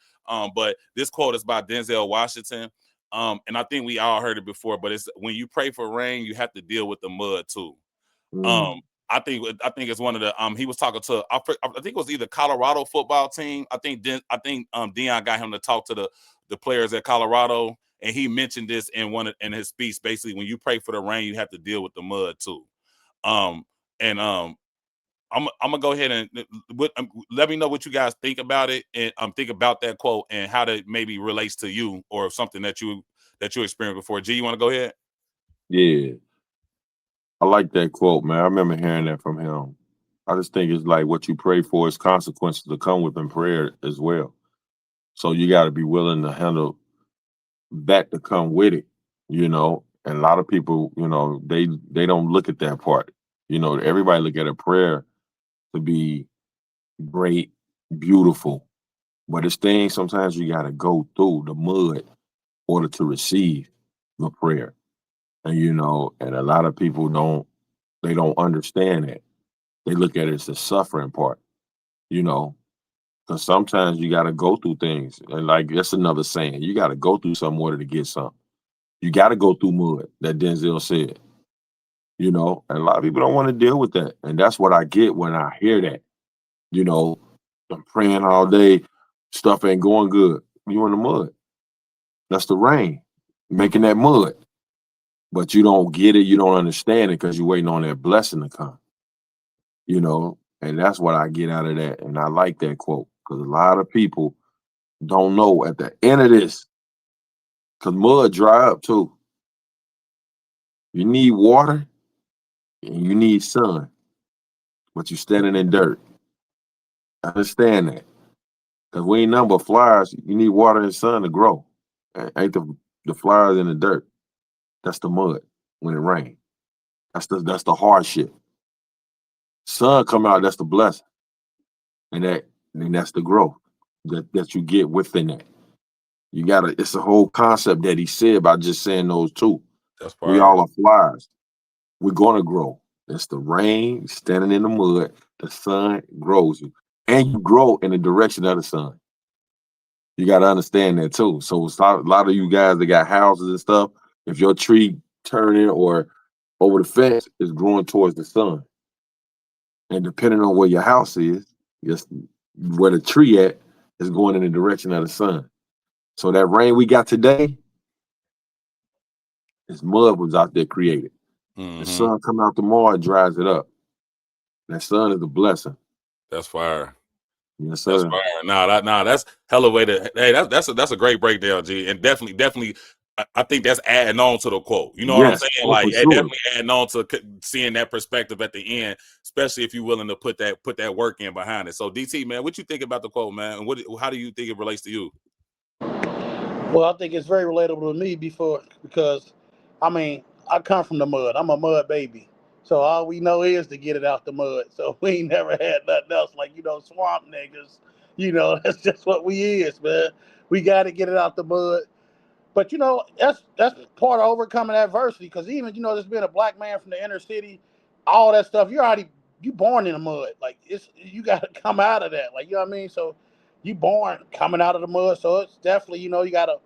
But this quote is by Denzel Washington. And I think we all heard it before, but it's, when you pray for rain, you have to deal with the mud too. I think it's one of the he was talking to, I think it was either Colorado football team. I think Deion got him to talk to the players at Colorado, and he mentioned this in his speech. Basically, when you pray for the rain, you have to deal with the mud too. I'm gonna go ahead and let me know what you guys think about it, and think about that quote and how that maybe relates to you, or something that you experienced before. G, you want to go ahead? Yeah. I like that quote, man. I remember hearing that from him. I just think it's like what you pray for is consequences to come within prayer as well. So you got to be willing to handle that to come with it, And a lot of people, they don't look at that part. Everybody look at a prayer to be great, beautiful, but it's things sometimes you got to go through the mud in order to receive the prayer. And a lot of people don't understand that. They look at it as the suffering part, because sometimes you got to go through things. And like, that's another saying, you got to go through some water to get some. You got to go through mud, that Denzel said, and a lot of people don't want to deal with that. And that's what I get when I hear that, I'm praying all day, stuff ain't going good. You in the mud. That's the rain making that mud. But you don't get it, you don't understand it, because you're waiting on that blessing to come. And that's what I get out of that. And I like that quote because a lot of people don't know at the end of this, because mud dry up too. You need water and you need sun, but you're standing in dirt. Understand that. Because we ain't nothing but flowers. You need water and sun to grow. Ain't the flowers in the dirt. That's the mud when it rains. That's the hardship. Sun come out, that's the blessing. And that's the growth that you get within that. It's a whole concept that he said by just saying those two. That's We fire. all are flowers. We're gonna grow. It's the rain, standing in the mud, the sun grows you. And you grow in the direction of the sun. You gotta understand that too. So a lot of you guys that got houses and stuff, if your tree turning or over the fence is growing towards the sun. And depending on where your house is, just where the tree at is going in the direction of the sun. So that rain we got today, this mud was out there created. The Mm-hmm. sun come out tomorrow, it dries it up. That sun is a blessing. That's fire. Yes, That's sir. fire. That's hella way to. Hey, that's a great breakdown, G, and definitely. I think that's adding on to the quote. You know what I'm Yes. saying? Oh, Like, for yeah, sure. definitely adding on to seeing that perspective at the end, especially if you're willing to put that work in behind it. So, DT, man, what you think about the quote, man? And how do you think it relates to you? Well, I think it's very relatable to me because, I mean, I come from the mud. I'm a mud baby. So all we know is to get it out the mud. So we ain't never had nothing else like, swamp niggas. That's just what we is, man. We got to get it out the mud. But that's part of overcoming adversity. Because even just being a black man from the inner city, all that stuff, you born in the mud. Like you got to come out of that. Like, you know what I mean. So you born coming out of the mud. So it's definitely you got to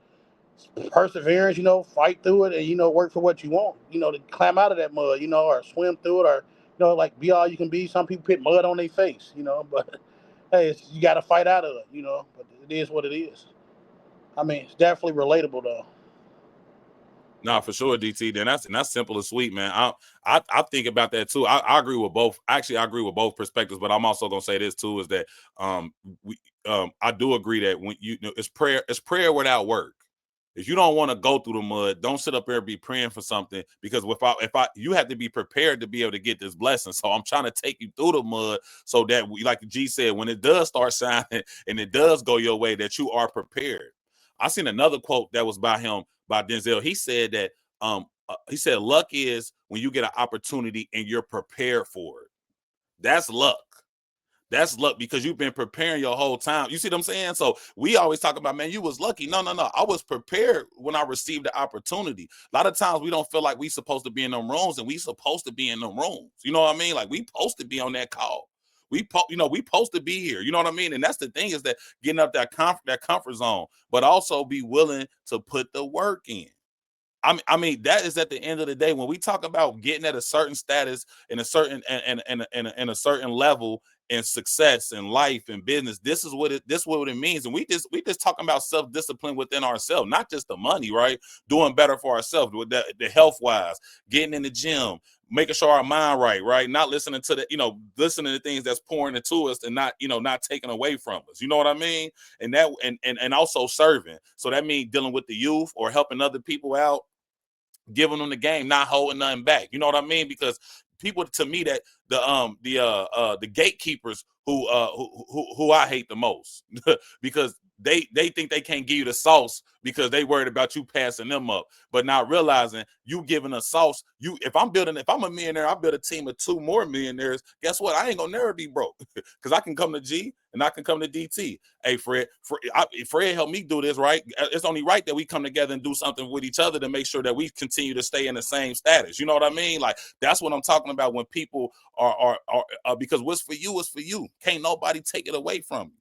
perseverance. Fight through it and work for what you want. To climb out of that mud. Or swim through it or like be all you can be. Some people put mud on their face. But hey, you got to fight out of it. But it is what it is. I mean, it's definitely relatable though. Nah, for sure, DT. Then that's simple and sweet, man. I think about that too. I agree with both. Actually, I agree with both perspectives. But I'm also gonna say this too is that we I do agree that when it's prayer without work. If you don't want to go through the mud, don't sit up there and be praying for something because if I you have to be prepared to be able to get this blessing. So I'm trying to take you through the mud so that like G said, when it does start shining and it does go your way, that you are prepared. I seen another quote that was by Denzel. He said that he said luck is when you get an opportunity and you're prepared for it. That's luck. That's luck because you've been preparing your whole time. You see what I'm saying? So we always talk about, man, you was lucky. No. I was prepared when I received the opportunity. A lot of times we don't feel like we supposed to be in them rooms and we supposed to be in them rooms. You know what I mean? Like we supposed to be on that call. We supposed to be here. You know what I mean? And that's the thing is that getting up that comfort zone, but also be willing to put the work in. I mean, that is at the end of the day when we talk about getting at a certain status in a certain and a certain level in success in life and business. This is what it means, and we just talking about self discipline within ourselves, not just the money, right? Doing better for ourselves with the health wise, getting in the gym, making sure our mind right, not listening to listening to things that's pouring into us and not taking away from us. You know what I mean? And that and also serving. So that means dealing with the youth or helping other people out, giving them the game, not holding nothing back. You know what I mean? Because people, to me, that the gatekeepers who I hate the most because they think they can't give you the sauce because they worried about you passing them up, but not realizing you giving a sauce. If I'm a millionaire, I build a team of 2 more millionaires. Guess what? I ain't gonna never be broke because I can come to G and I can come to DT. Hey, Fred helped me do this, right? It's only right that we come together and do something with each other to make sure that we continue to stay in the same status. You know what I mean? Like that's what I'm talking about when people are because what's for you is for you. Can't nobody take it away from you.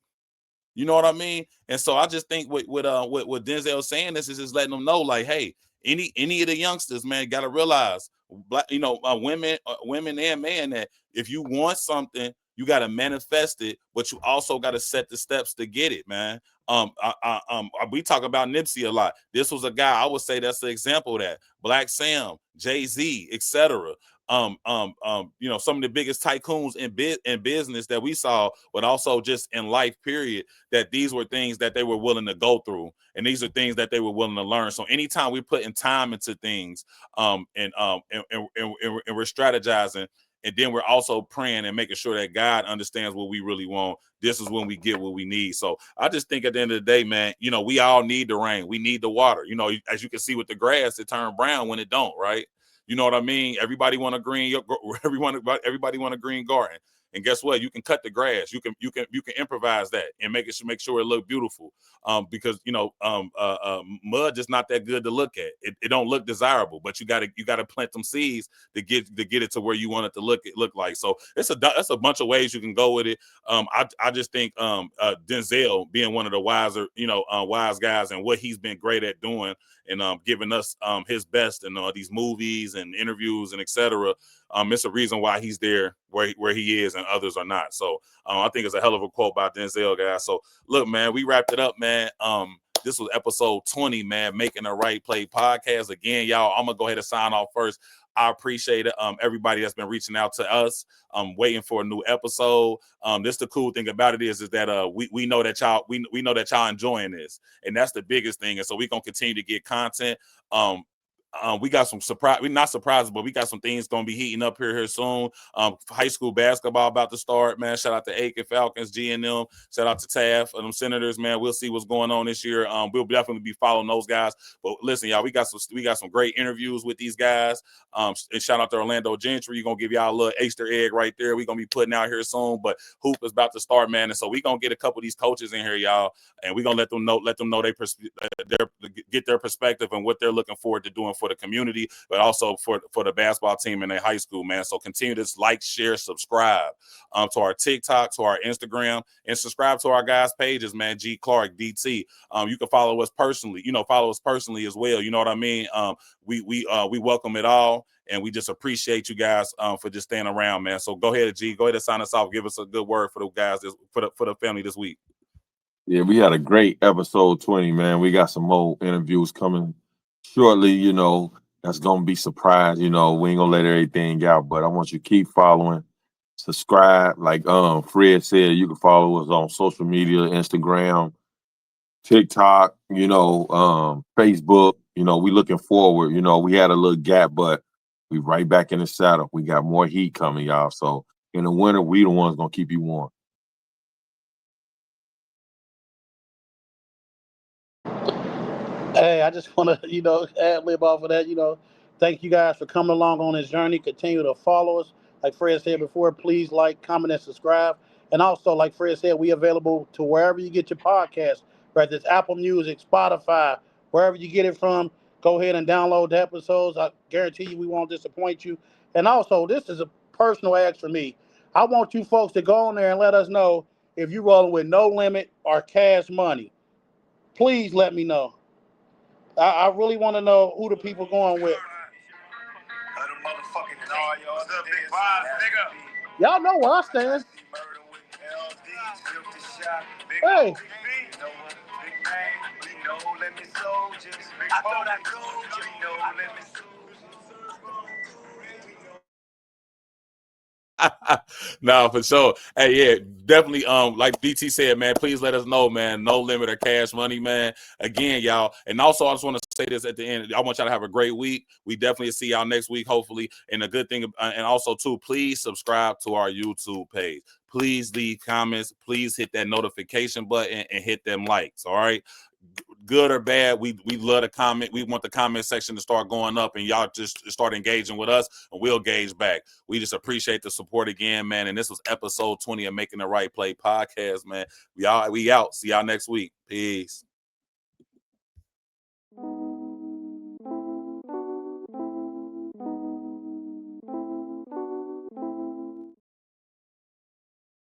You know what I mean? And so I just think what Denzel saying this is just letting them know, like, hey, any of the youngsters, man, got to realize, black, women and men, that if you want something, you got to manifest it, but you also got to set the steps to get it, man. We talk about Nipsey a lot. This was a guy I would say that's the example of that. Black Sam, Jay-Z, etc. some of the biggest tycoons in business that we saw, but also just in life, period, that these were things that they were willing to go through, and these are things that they were willing to learn. So anytime we're putting time into things, and we're strategizing, and then we're also praying and making sure that God understands what we really want, this is when we get what we need. So I just think at the end of the day, man, we all need the rain. We need the water. As you can see with the grass, it turned brown when it don't, right? You know what I mean? Everybody want a green, everybody want a green garden. And guess what? You can cut the grass. You can improvise that and make sure it look beautiful. Because mud is not that good to look at. It don't look desirable, but you gotta plant them seeds to get it to where you want it to look like. So that's a bunch of ways you can go with it. I just think Denzel being one of the wise guys, and what he's been great at doing, and giving us his best in these movies and interviews and etc. It's a reason why he's there where he is and others are not. So I think it's a hell of a quote by Denzel, guys. So look, man, we wrapped it up, man. This was episode 20, man, Making the Right Play podcast. Again, y'all, I'm gonna go ahead and sign off first. I appreciate it. Everybody that's been reaching out to us, waiting for a new episode. This the cool thing about it is that we know that y'all we know that y'all enjoying this, and that's the biggest thing. And so we're gonna continue to get content. We got some surprise. We're not surprised, but we got some things gonna be heating up here soon. High school basketball about to start, man. Shout out to Aiken Falcons, G&M. Shout out to Taft and them Senators, man. We'll see what's going on this year. We'll definitely be following those guys. But listen, y'all, we got some great interviews with these guys. And shout out to Orlando Gentry. You're gonna give y'all a little Easter egg right there. We're gonna be putting out here soon. But hoop is about to start, man. And so we're gonna get a couple of these coaches in here, y'all, and we're gonna let them know get their perspective and what they're looking forward to doing for the community, but also for the basketball team in their high school, man. So continue to like, share, subscribe to our TikTok, to our Instagram, and subscribe to our guys' pages, man. G Clark DT. You can follow us personally. Follow us personally as well. You know what I mean? We welcome it all, and we just appreciate you guys for just staying around, man. So go ahead, G. Go ahead and sign us off. Give us a good word for the guys, for the family this week. Yeah, we had a great episode 20, man. We got some more interviews coming shortly, that's gonna be surprised. We ain't gonna let everything out, but I want you to keep following, subscribe. Like Fred said, you can follow us on social media, Instagram, TikTok, Facebook. We looking forward. We had a little gap, but we right back in the saddle. We got more heat coming, y'all. So in the winter, we the ones gonna keep you warm. Hey, I just want to, ad lib off of that. Thank you guys for coming along on this journey. Continue to follow us. Like Fred said before, please like, comment, and subscribe. And also, like Fred said, we available to wherever you get your podcast, whether it's Apple Music, Spotify, wherever you get it from. Go ahead and download the episodes. I guarantee you we won't disappoint you. And also, this is a personal ask for me. I want you folks to go on there and let us know if you're rolling with no limit or cash money. Please let me know. I really want to know who the people going with. Y'all know where I stand. Hey. No, for sure. Hey, yeah, definitely. Like DT said, man, please let us know, man. No limit or cash money, man. Again, y'all. And also, I just want to say this at the end. I want y'all to have a great week. We definitely see y'all next week, hopefully. And a good thing, and also too, please subscribe to our YouTube page. Please leave comments. Please hit that notification button and hit them likes. All right. Good or bad, we love the comment. We want the comment section to start going up, and y'all just start engaging with us, and we'll gauge back. We just appreciate the support again, man. And this was episode 20 of Making the Right Play podcast, man. We out. See y'all next week. Peace.